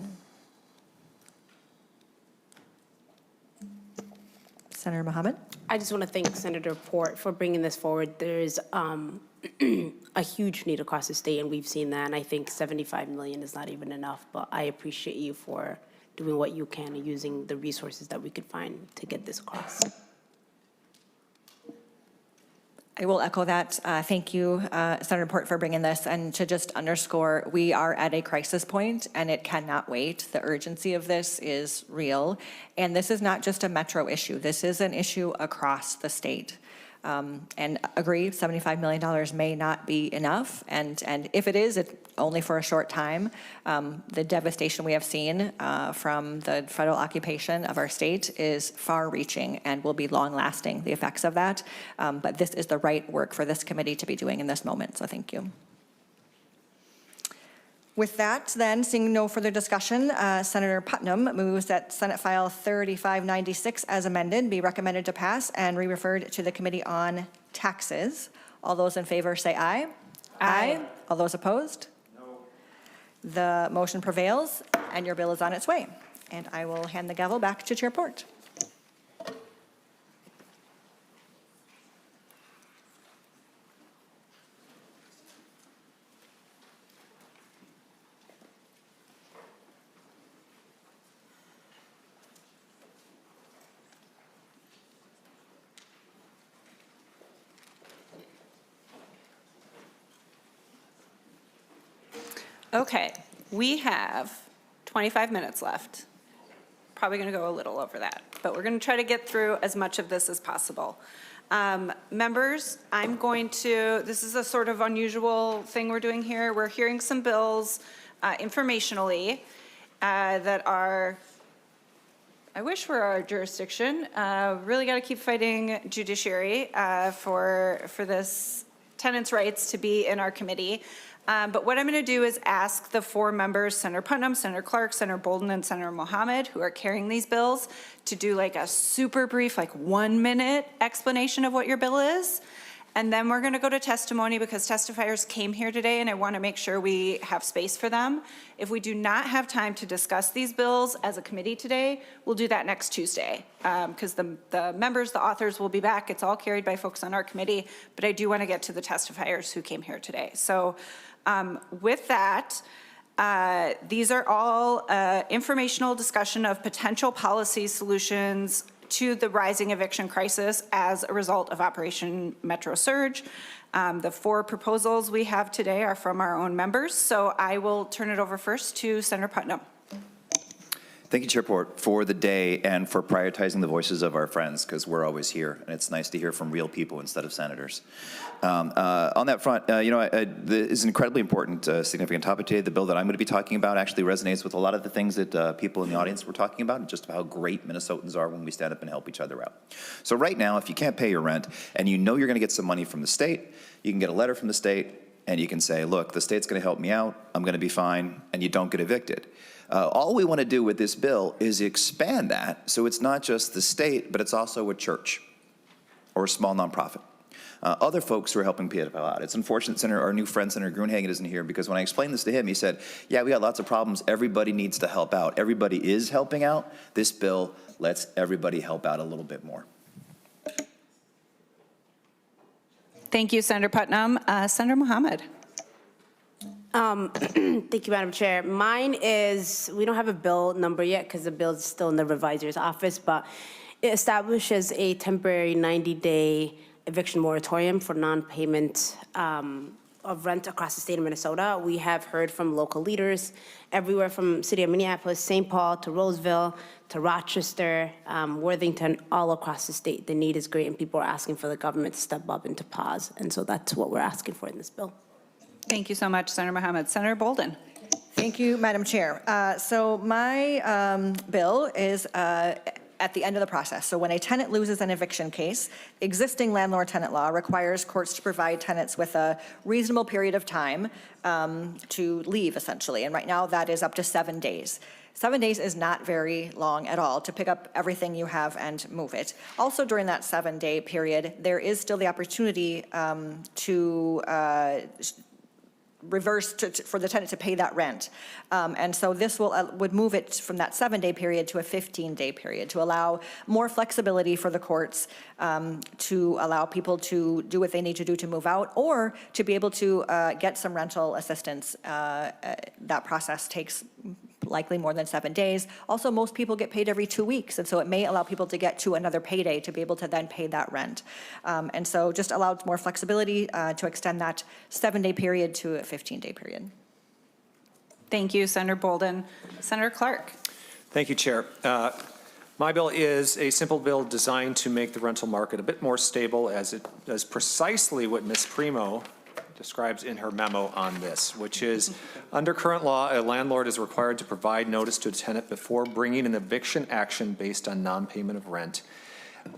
Senator Mohamed? I just want to thank Senator Port for bringing this forward. There is a huge need across the state, and we've seen that, and I think $75 million is not even enough, but I appreciate you for doing what you can and using the resources that we could find to get this across. I will echo that. Thank you, Senator Port, for bringing this. And to just underscore, we are at a crisis point, and it cannot wait. The urgency of this is real. And this is not just a Metro issue. This is an issue across the state. And agree, $75 million may not be enough. And if it is, it's only for a short time. The devastation we have seen from the federal occupation of our state is far-reaching and will be long-lasting, the effects of that. But this is the right work for this committee to be doing in this moment, so thank you. With that, then, seeing no further discussion, Senator Putnam moves that Senate File 3596 as amended be recommended to pass and re-referred to the Committee on Taxes. All those in favor say aye. Aye. All those opposed? No. The motion prevails, and your bill is on its way. And I will hand the gavel back to Chair Port. Okay, we have 25 minutes left. Probably going to go a little over that, but we're going to try to get through as much of this as possible. Members, this is a sort of unusual thing we're doing here. We're hearing some bills informationally that are, I wish were our jurisdiction. Really got to keep fighting judiciary for this tenants' rights to be in our committee. But what I'm going to do is ask the four members, Senator Putnam, Senator Clark, Senator Boldon, and Senator Mohamed, who are carrying these bills, to do like a super brief, like 1-minute explanation of what your bill is. And then we're going to go to testimony because testifiers came here today and I want to make sure we have space for them. If we do not have time to discuss these bills as a committee today, we'll do that next Tuesday because the members, the authors will be back. It's all carried by folks on our committee, but I do want to get to the testifiers who came here today. So with that, these are all informational discussion of potential policy solutions to the rising eviction crisis as a result of Operation Metro Surge. The four proposals we have today are from our own members, so I will turn it over first to Senator Putnam. Thank you, Chair Port, for the day and for prioritizing the voices of our friends, because we're always here, and it's nice to hear from real people instead of senators. On that front, this is an incredibly important, significant topic today. The bill that I'm going to be talking about actually resonates with a lot of the things that people in the audience were talking about, and just how great Minnesotans are when we stand up and help each other out. So right now, if you can't pay your rent, and you know you're going to get some money from the state, you can get a letter from the state, and you can say, look, the state's going to help me out, I'm going to be fine, and you don't get evicted. All we want to do with this bill is expand that, so it's not just the state, but it's also a church or a small nonprofit. Other folks who are helping people out. It's unfortunate our new friend, Senator Gruenhagen, isn't here, because when I explained this to him, he said, yeah, we got lots of problems. Everybody needs to help out. Everybody is helping out. This bill lets everybody help out a little bit more. Thank you, Senator Putnam. Senator Mohamed. Thank you, Madam Chair. Mine is, we don't have a bill number yet because the bill is still in the revisor's office, but it establishes a temporary 90-day eviction moratorium for non-payment of rent across the state of Minnesota. We have heard from local leaders everywhere from city of Minneapolis, St. Paul, to Roseville, to Rochester, Worthington, all across the state. The need is great, and people are asking for the government to step up and to pause. And so that's what we're asking for in this bill. Thank you so much, Senator Mohamed. Senator Boldon. Thank you, Madam Chair. So my bill is at the end of the process. So when a tenant loses an eviction case, existing landlord-tenant law requires courts to provide tenants with a reasonable period of time to leave, essentially. And right now that is up to 7 days. 7 days is not very long at all to pick up everything you have and move it. Also during that 7-day period, there is still the opportunity to reverse for the tenant to pay that rent. And so this would move it from that 7-day period to a 15-day period to allow more flexibility for the courts to allow people to do what they need to do to move out or to be able to get some rental assistance. That process takes likely more than 7 days. Also, most people get paid every 2 weeks, and so it may allow people to get to another payday to be able to then pay that rent. And so just allowed more flexibility to extend that 7-day period to a 15-day period. Thank you, Senator Boldon. Senator Clark. Thank you, Chair. My bill is a simple bill designed to make the rental market a bit more stable, as it does precisely what Ms. Primo describes in her memo on this, which is under current law, a landlord is required to provide notice to a tenant before bringing an eviction action based on non-payment of rent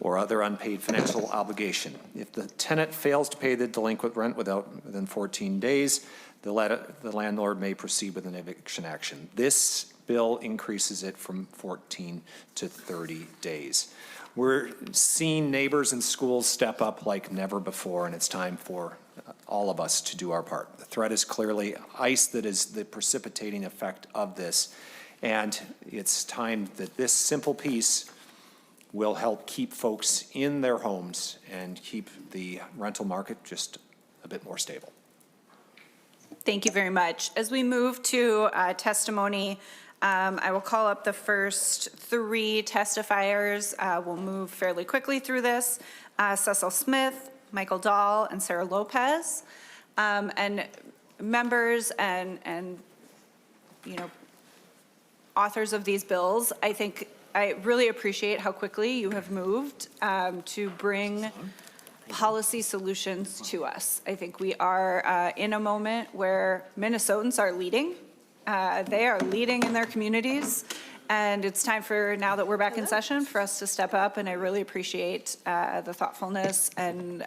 or other unpaid financial obligation. If the tenant fails to pay the delinquent rent within 14 days, the landlord may proceed with an eviction action. This bill increases it from 14 to 30 days. We're seeing neighbors and schools step up like never before, and it's time for all of us to do our part. The threat is clearly ICE that is the precipitating effect of this, and it's time that this simple piece will help keep folks in their homes and keep the rental market just a bit more stable. Thank you very much. As we move to testimony, I will call up the first 3 testifiers. We'll move fairly quickly through this. Cecil Smith, Michael Dahl, and Sarah Lopez. And members and you know, authors of these bills, I really appreciate how quickly you have moved to bring policy solutions to us. I think we are in a moment where Minnesotans are leading. They are leading in their communities. And it's time for, now that we're back in session, for us to step up, and I really appreciate the thoughtfulness and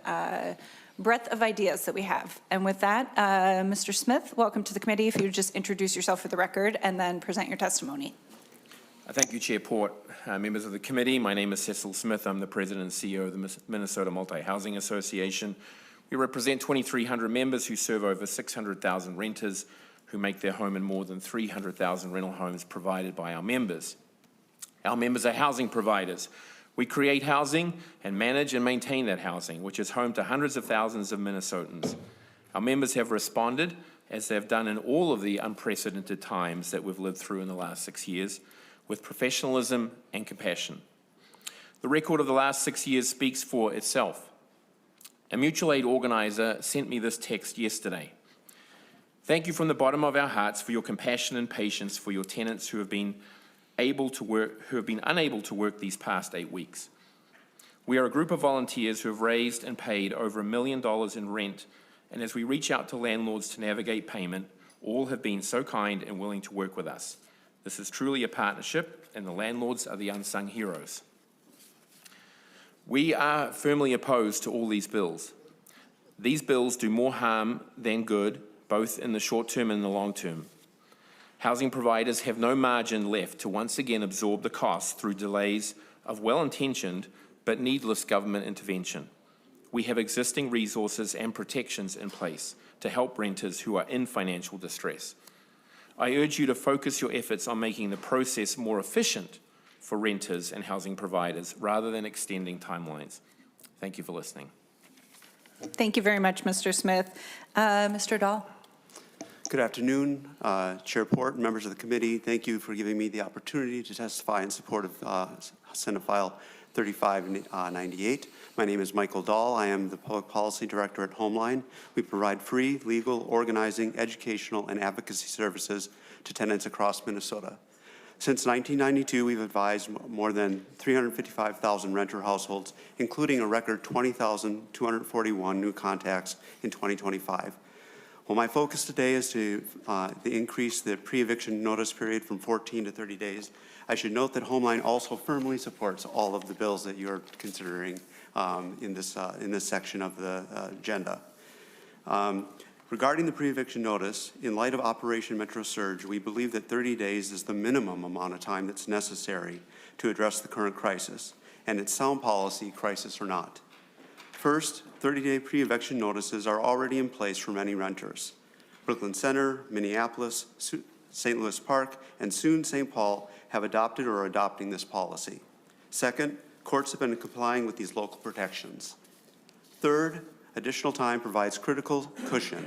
breadth of ideas that we have. And with that, Mr. Smith, welcome to the committee. If you would just introduce yourself for the record and then present your testimony. Thank you, Chair Port. Members of the committee, my name is Cecil Smith. I'm the President and CEO of the Minnesota Multi-Housing Association. We represent 2,300 members who serve over 600,000 renters who make their home in more than 300,000 rental homes provided by our members. Our members are housing providers. We create housing and manage and maintain that housing, which is home to hundreds of thousands of Minnesotans. Our members have responded, as they've done in all of the unprecedented times that we've lived through in the last 6 years, with professionalism and compassion. The record of the last 6 years speaks for itself. A mutual aid organizer sent me this text yesterday. Thank you from the bottom of our hearts for your compassion and patience for your tenants who have been unable to work these past 8 weeks. We are a group of volunteers who have raised and paid over $1 million in rent, and as we reach out to landlords to navigate payment, all have been so kind and willing to work with us. This is truly a partnership, and the landlords are the unsung heroes. We are firmly opposed to all these bills. These bills do more harm than good, both in the short term and the long term. Housing providers have no margin left to once again absorb the costs through delays of well-intentioned but needless government intervention. We have existing resources and protections in place to help renters who are in financial distress. I urge you to focus your efforts on making the process more efficient for renters and housing providers rather than extending timelines. Thank you for listening. Thank you very much, Mr. Smith. Mr. Dahl. Good afternoon, Chair Port, members of the committee. Thank you for giving me the opportunity to testify in support of Senate File 3598. My name is Michael Dahl. I am the Public Policy Director at Homeline. We provide free legal, organizing, educational, and advocacy services to tenants across Minnesota. Since 1992, we've advised more than 355,000 renter households, including a record 20,241 new contacts in 2025. Well, my focus today is to increase the pre-eviction notice period from 14 to 30 days. I should note that Homeline also firmly supports all of the bills that you're considering in this section of the agenda. Regarding the pre-eviction notice, in light of Operation Metro Surge, we believe that 30 days is the minimum amount of time that's necessary to address the current crisis, and it's sound policy, crisis or not. First, 30-day pre-eviction notices are already in place for many renters. Brooklyn Center, Minneapolis, St. Louis Park, and soon St. Paul have adopted or are adopting this policy. Second, courts have been complying with these local protections. Third, additional time provides critical cushion.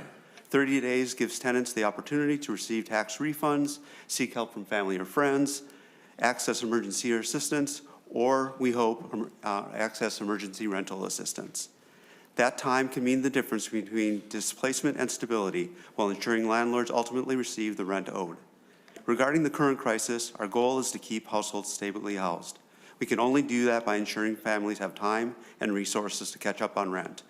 30 days gives tenants the opportunity to receive tax refunds, seek help from family or friends, access emergency assistance, or, we hope, access emergency rental assistance. That time can mean the difference between displacement and stability while ensuring landlords ultimately receive the rent owed. Regarding the current crisis, our goal is to keep households stably housed. We can only do that by ensuring families have time and resources to catch up on rent.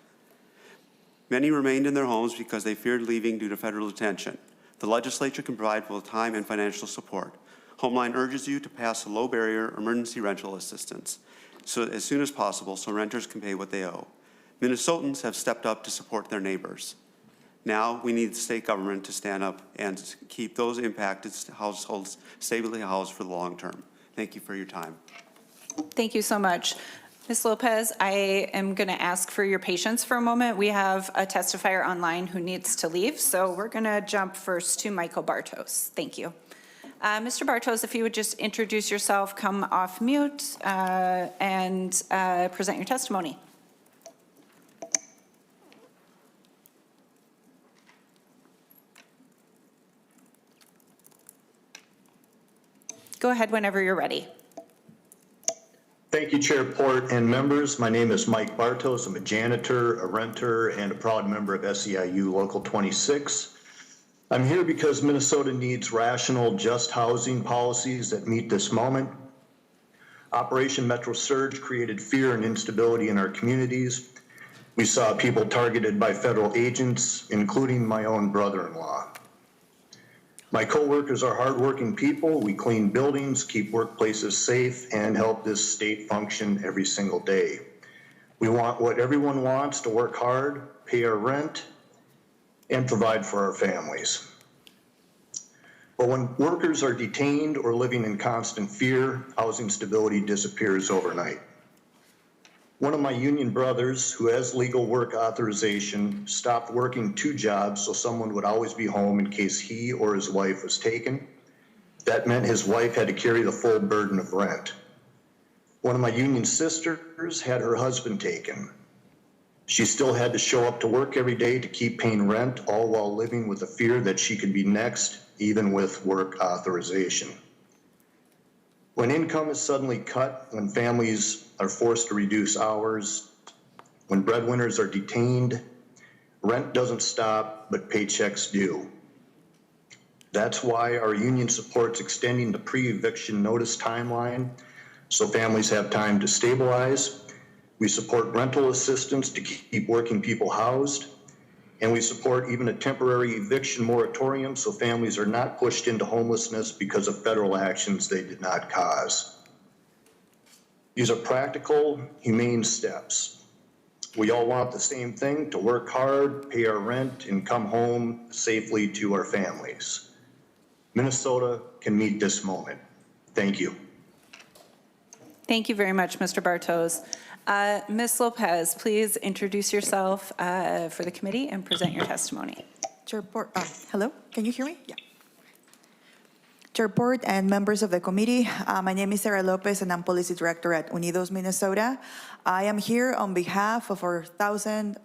Many remained in their homes because they feared leaving due to federal detention. The legislature can provide both time and financial support. Homeline urges you to pass a low-barrier emergency rental assistance as soon as possible so renters can pay what they owe. Minnesotans have stepped up to support their neighbors. Now we need the state government to stand up and keep those impacted households stably housed for the long term. Thank you for your time. Thank you so much. Ms. Lopez, I am going to ask for your patience for a moment. We have a testifier online who needs to leave, so we're going to jump first to Michael Bartos. Thank you. Mr. Bartos, if you would just introduce yourself, come off mute, and present your testimony. Go ahead whenever you're ready. Thank you, Chair Port and members. My name is Mike Bartos. I'm a janitor, a renter, and a proud member of SEIU Local 26. I'm here because Minnesota needs rational, just housing policies that meet this moment. Operation Metro Surge created fear and instability in our communities. We saw people targeted by federal agents, including my own brother-in-law. My coworkers are hardworking people. We clean buildings, keep workplaces safe, and help this state function every single day. We want what everyone wants, to work hard, pay our rent, and provide for our families. But when workers are detained or living in constant fear, housing stability disappears overnight. One of my union brothers, who has legal work authorization, stopped working 2 jobs so someone would always be home in case he or his wife was taken. That meant his wife had to carry the full burden of rent. One of my union sisters had her husband taken. She still had to show up to work every day to keep paying rent, all while living with the fear that she could be next, even with work authorization. When income is suddenly cut, when families are forced to reduce hours, when breadwinners are detained, rent doesn't stop, but paychecks do. That's why our union supports extending the pre-eviction notice timeline so families have time to stabilize. We support rental assistance to keep working people housed, and we support even a temporary eviction moratorium so families are not pushed into homelessness because of federal actions they did not cause. These are practical, humane steps. We all want the same thing: to work hard, pay our rent, and come home safely to our families. Minnesota can meet this moment. Thank you. Thank you very much, Mr. Bartos. Ms. Lopez, please introduce yourself for the committee and present your testimony. Chair Board, hello, can you hear me? Yeah. Chair Board and members of the committee, my name is Sarah Lopez and I'm Policy Director at Unidos, Minnesota. I am here on behalf of our thousands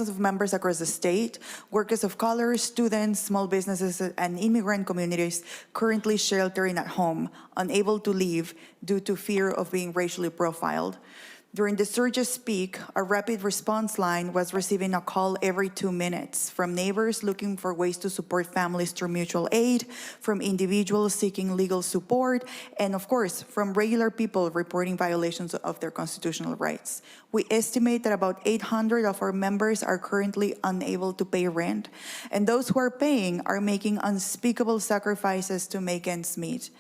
of members across the state, workers of color, students, small businesses, and immigrant communities currently sheltering at home, unable to leave due to fear of being racially profiled. During the surge's peak, our rapid response line was receiving a call every 2 minutes from neighbors looking for ways to support families through mutual aid, from individuals seeking legal support, and of course, from regular people reporting violations of their constitutional rights. We estimate that about 800 of our members are currently unable to pay rent, and those who are paying are making unspeakable sacrifices to make ends meet.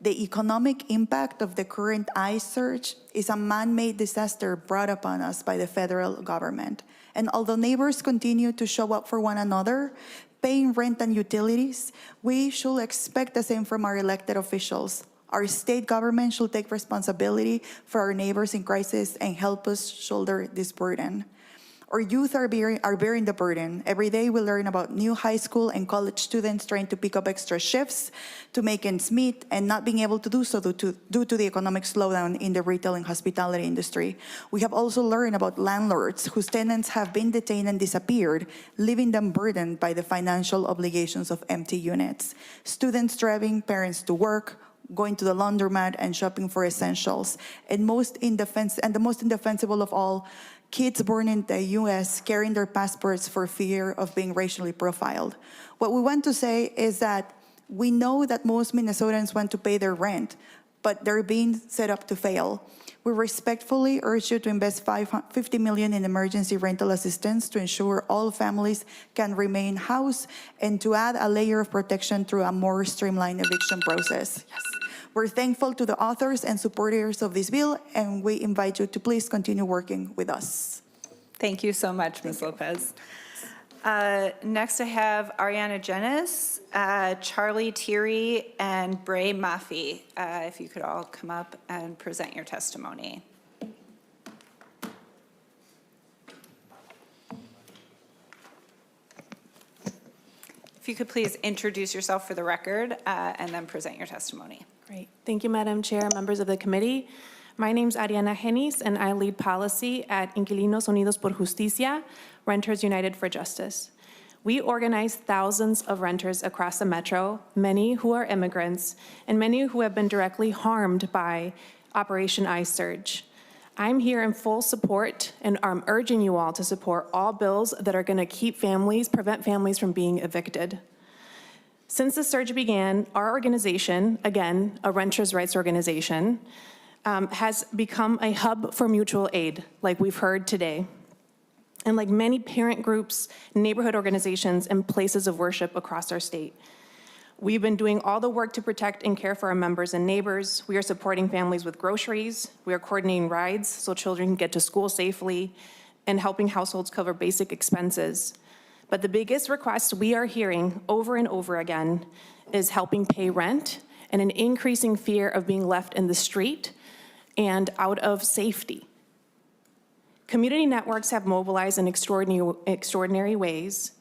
The economic impact of the current ICE surge is a man-made disaster brought upon us by the federal government. And although neighbors continue to show up for one another, paying rent and utilities, we should expect the same from our elected officials. Our state government should take responsibility for our neighbors in crisis and help us shoulder this burden. Our youth are bearing the burden. Every day we learn about new high school and college students trying to pick up extra shifts to make ends meet and not being able to do so due to the economic slowdown in the retail and hospitality industry. We have also learned about landlords whose tenants have been detained and disappeared, leaving them burdened by the financial obligations of empty units. Students driving parents to work, going to the laundromat and shopping for essentials. And the most indefensible of all, kids born in the U.S. carrying their passports for fear of being racially profiled. What we want to say is that we know that most Minnesotans want to pay their rent, but they're being set up to fail. We respectfully urge you to invest $50 million in emergency rental assistance to ensure all families can remain housed and to add a layer of protection through a more streamlined eviction process. Yes. We're thankful to the authors and supporters of this bill, and we invite you to please continue working with us. Thank you so much, Ms. Lopez. Next, I have Ariana Jenis, Charlie Thierry, and Bray Maffey. If you could all come up and present your testimony. If you could please introduce yourself for the record and then present your testimony. Great. Thank you, Madam Chair, members of the committee. My name is Ariana Jenis, and I lead policy at Inquilinos Unidos por Justicia, Renters United for Justice. We organize thousands of renters across the metro, many who are immigrants, and many who have been directly harmed by Operation ICE surge. I'm here in full support, and I'm urging you all to support all bills that are going to prevent families from being evicted. Since the surge began, our organization, again, a renters' rights organization, has become a hub for mutual aid, like we've heard today. And like many parent groups, neighborhood organizations, and places of worship across our state. We've been doing all the work to protect and care for our members and neighbors. We are supporting families with groceries. We are coordinating rides so children can get to school safely and helping households cover basic expenses. But the biggest request we are hearing over and over again is helping pay rent and an increasing fear of being left in the street and out of safety. Community networks have mobilized in extraordinary ways.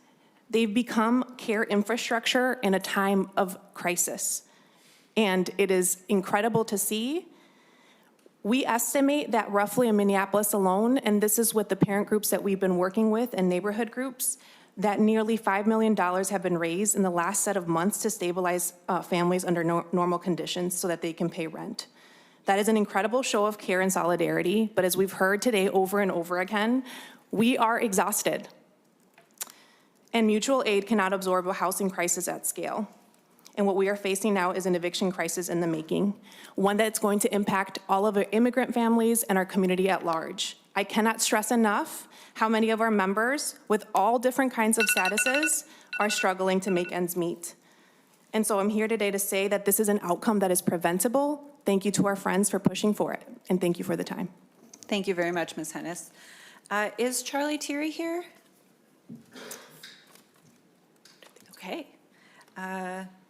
They've become care infrastructure in a time of crisis. And it is incredible to see. We estimate that roughly in Minneapolis alone, and this is with the parent groups that we've been working with and neighborhood groups, that nearly $5 million have been raised in the last set of months to stabilize families under normal conditions so that they can pay rent. That is an incredible show of care and solidarity, but as we've heard today over and over again, we are exhausted. And mutual aid cannot absorb a housing crisis at scale. And what we are facing now is an eviction crisis in the making, one that's going to impact all of our immigrant families and our community at large. I cannot stress enough how many of our members with all different kinds of statuses are struggling to make ends meet. And so I'm here today to say that this is an outcome that is preventable. Thank you to our friends for pushing for it, and thank you for the time. Thank you very much, Ms. Hennis. Is Charlie Thierry here? Okay.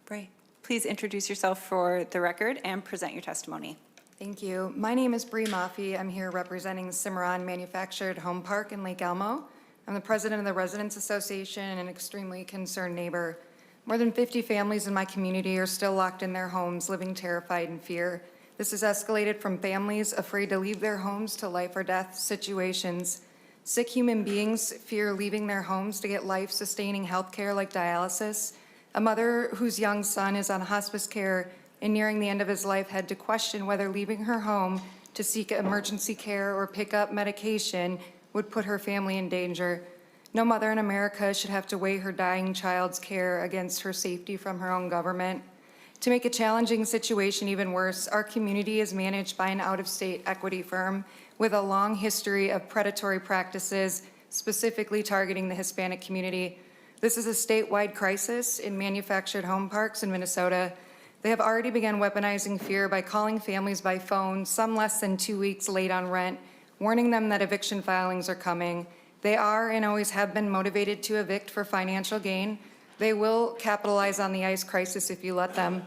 Bray, please introduce yourself for the record and present your testimony? Thank you. My name is Bree Maffey. I'm here representing Cimarron Manufactured Home Park in Lake Elmo. I'm the president of the Residents Association and an extremely concerned neighbor. More than 50 families in my community are still locked in their homes, living terrified in fear. This has escalated from families afraid to leave their homes to life or death situations. Sick human beings fear leaving their homes to get life-sustaining health care like dialysis. A mother whose young son is on hospice care and nearing the end of his life had to question whether leaving her home to seek emergency care or pick up medication would put her family in danger. No mother in America should have to weigh her dying child's care against her safety from her own government. To make a challenging situation even worse, our community is managed by an out-of-state equity firm with a long history of predatory practices, specifically targeting the Hispanic community. This is a statewide crisis in manufactured home parks in Minnesota. They have already begun weaponizing fear by calling families by phone, some less than 2 weeks late on rent, warning them that eviction filings are coming. They are and always have been motivated to evict for financial gain. They will capitalize on the ICE crisis if you let them.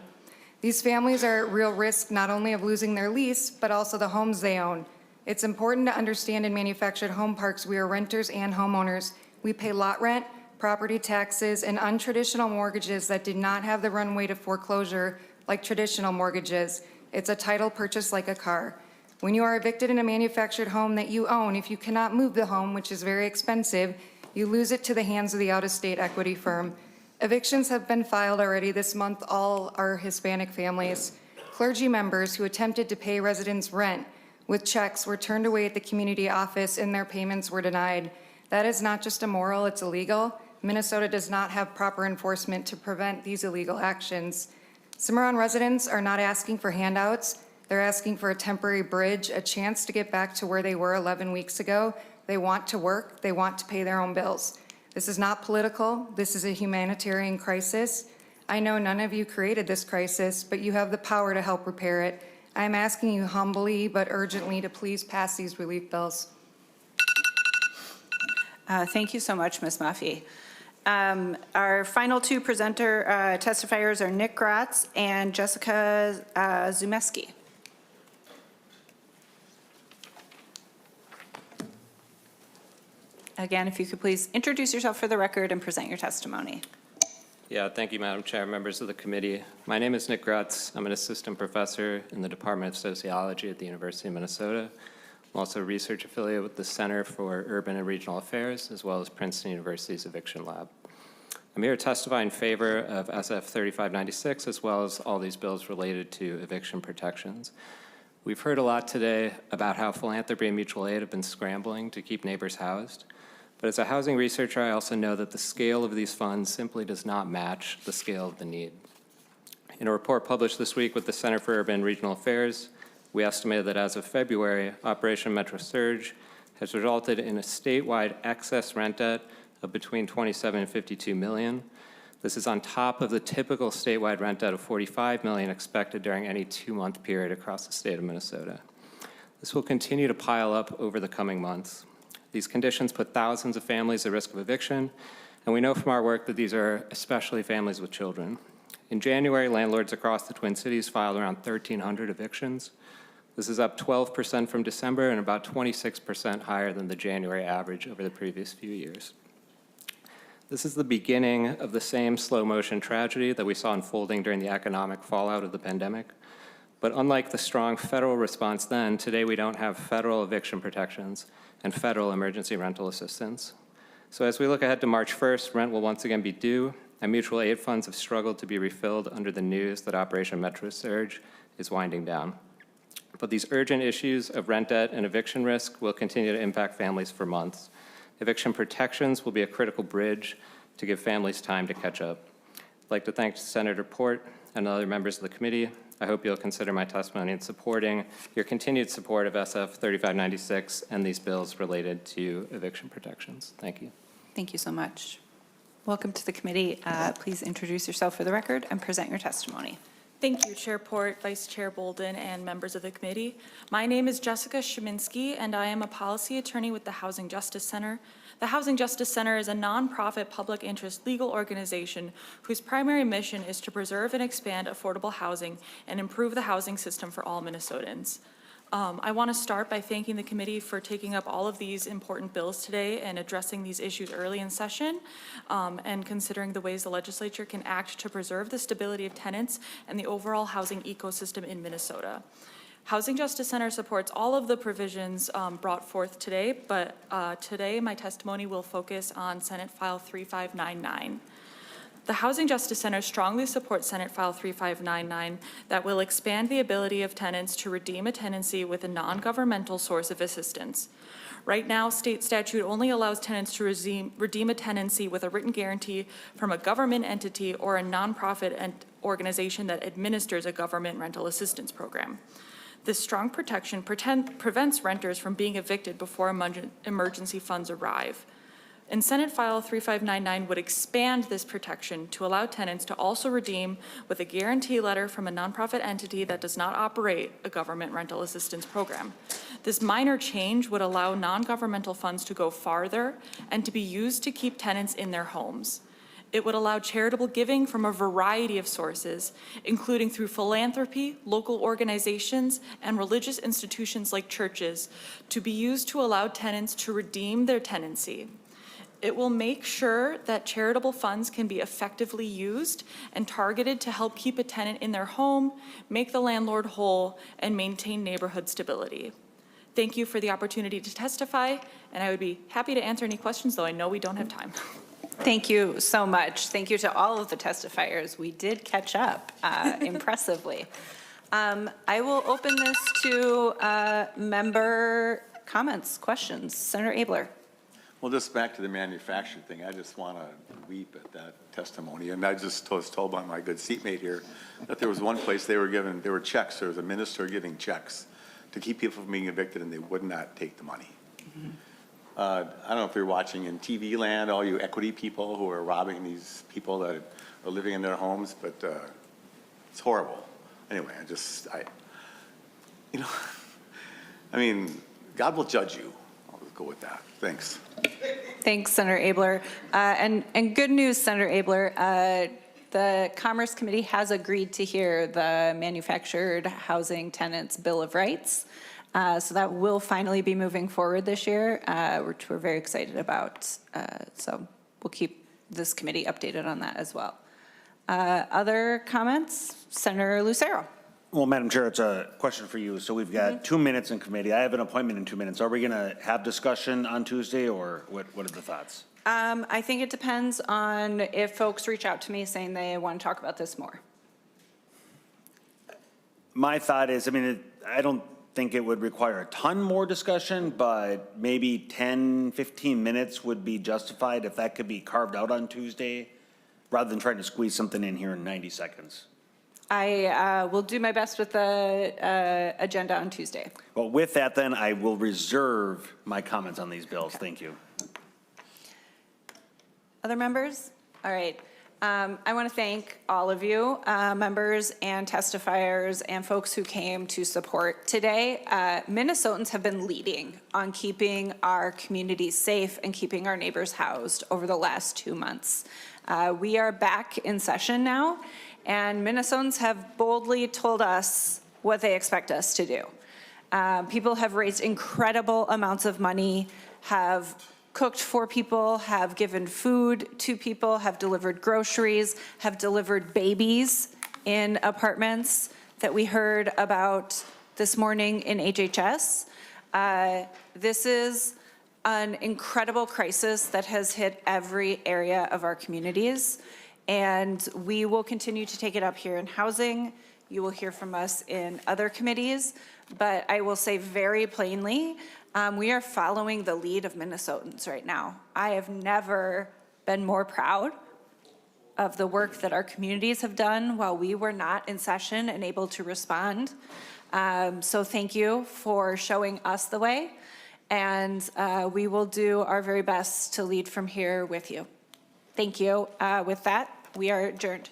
These families are at real risk not only of losing their lease, but also the homes they own. It's important to understand in manufactured home parks, we are renters and homeowners. We pay lot rent, property taxes, and untraditional mortgages that did not have the runway to foreclosure like traditional mortgages. It's a title purchase like a car. When you are evicted in a manufactured home that you own, if you cannot move the home, which is very expensive, you lose it to the hands of the out-of-state equity firm. Evictions have been filed already this month. All are Hispanic families. Clergy members who attempted to pay residents rent with checks were turned away at the community office and their payments were denied. That is not just immoral, it's illegal. Minnesota does not have proper enforcement to prevent these illegal actions. Cimarron residents are not asking for handouts. They're asking for a temporary bridge, a chance to get back to where they were 11 weeks ago. They want to work. They want to pay their own bills. This is not political. This is a humanitarian crisis. I know none of you created this crisis, but you have the power to help repair it. I'm asking you humbly but urgently to please pass these relief bills. Thank you so much, Ms. Maffey. Our final two testifiers are Nick Gratz and Jessica Zumeski. Again, if you could please introduce yourself for the record and present your testimony. Yeah, thank you, Madam Chair, members of the committee. My name is Nick Gratz. I'm an assistant professor in the Department of Sociology at the University of Minnesota. I'm also a research affiliate with the Center for Urban and Regional Affairs, as well as Princeton University's Eviction Lab. I'm here to testify in favor of SF 3596, as well as all these bills related to eviction protections. We've heard a lot today about how philanthropy and mutual aid have been scrambling to keep neighbors housed. But as a housing researcher, I also know that the scale of these funds simply does not match the scale of the need. In a report published this week with the Center for Urban and Regional Affairs, we estimated that as of February, Operation Metro Surge has resulted in a statewide excess rent debt of between 27 and 52 million. This is on top of the typical statewide rent debt of 45 million expected during any 2-month period across the state of Minnesota. This will continue to pile up over the coming months. These conditions put thousands of families at risk of eviction, and we know from our work that these are especially families with children. In January, landlords across the Twin Cities filed around 1,300 evictions. This is up 12% from December and about 26% higher than the January average over the previous few years. This is the beginning of the same slow-motion tragedy that we saw unfolding during the economic fallout of the pandemic. But unlike the strong federal response then, today we don't have federal eviction protections and federal emergency rental assistance. So as we look ahead to March 1st, rent will once again be due, and mutual aid funds have struggled to be refilled under the news that Operation Metro Surge is winding down. But these urgent issues of rent debt and eviction risk will continue to impact families for months. Eviction protections will be a critical bridge to give families time to catch up. I'd like to thank Senator Port and other members of the committee. I hope you'll consider my testimony in supporting your continued support of SF 3596 and these bills related to eviction protections. Thank you. Thank you so much. Welcome to the committee. Please introduce yourself for the record and present your testimony. Thank you, Chair Port, Vice Chair Boldon, and members of the committee. My name is Jessica Shiminsky, and I am a policy attorney with the Housing Justice Center. The Housing Justice Center is a nonprofit public interest legal organization whose primary mission is to preserve and expand affordable housing and improve the housing system for all Minnesotans. I want to start by thanking the committee for taking up all of these important bills today and addressing these issues early in session, and considering the ways the legislature can act to preserve the stability of tenants and the overall housing ecosystem in Minnesota. Housing Justice Center supports all of the provisions brought forth today, but today my testimony will focus on Senate File 3599. The Housing Justice Center strongly supports Senate File 3599 that will expand the ability of tenants to redeem a tenancy with a non-governmental source of assistance. Right now, state statute only allows tenants to redeem a tenancy with a written guarantee from a government entity or a nonprofit organization that administers a government rental assistance program. This strong protection prevents renters from being evicted before emergency funds arrive. And Senate File 3599 would expand this protection to allow tenants to also redeem with a guarantee letter from a nonprofit entity that does not operate a government rental assistance program. This minor change would allow non-governmental funds to go farther and to be used to keep tenants in their homes. It would allow charitable giving from a variety of sources, including through philanthropy, local organizations, and religious institutions like churches, to be used to allow tenants to redeem their tenancy. It will make sure that charitable funds can be effectively used and targeted to help keep a tenant in their home, make the landlord whole, and maintain neighborhood stability. Thank you for the opportunity to testify, and I would be happy to answer any questions, though I know we don't have time. Thank you so much. Thank you to all of the testifiers. We did catch up impressively. I will open this to member comments, questions. Senator Abler. Well, just back to the manufacturing thing, I just want to weep at that testimony. And I just was told by my good seatmate here that there was one place there were checks. There was a minister giving checks to keep people from being evicted, and they would not take the money. Mm-hmm. I don't know if you're watching in TV land, all you equity people who are robbing these people that are living in their homes, but it's horrible. Anyway, I mean, God will judge you. I'll just go with that. Thanks. Thanks, Senator Abler. And good news, Senator Abler. The Commerce Committee has agreed to hear the Manufactured Housing Tenants Bill of Rights. So that will finally be moving forward this year, which we're very excited about. So we'll keep this committee updated on that as well. Other comments? Senator Lucero. Well, Madam Chair, it's a question for you. So we've got 2 minutes in committee. I have an appointment in 2 minutes. Are we going to have discussion on Tuesday, or what are the thoughts? I think it depends on if folks reach out to me saying they want to talk about this more. My thought is, I mean, I don't think it would require a ton more discussion, but maybe 10, 15 minutes would be justified if that could be carved out on Tuesday, rather than trying to squeeze something in here in 90 seconds. I will do my best with the agenda on Tuesday. Well, with that, then, I will reserve my comments on these bills. Thank you. Other members? All right. I want to thank all of you, members and testifiers and folks who came to support today. Minnesotans have been leading on keeping our communities safe and keeping our neighbors housed over the last 2 months. We are back in session now, and Minnesotans have boldly told us what they expect us to do. People have raised incredible amounts of money, have cooked for people, have given food to people, have delivered groceries, have delivered babies in apartments that we heard about this morning in HHS. This is an incredible crisis that has hit every area of our communities, and we will continue to take it up here in housing. You will hear from us in other committees, but I will say very plainly, we are following the lead of Minnesotans right now. I have never been more proud of the work that our communities have done while we were not in session and able to respond. So thank you for showing us the way, and we will do our very best to lead from here with you. Thank you. With that, we are adjourned.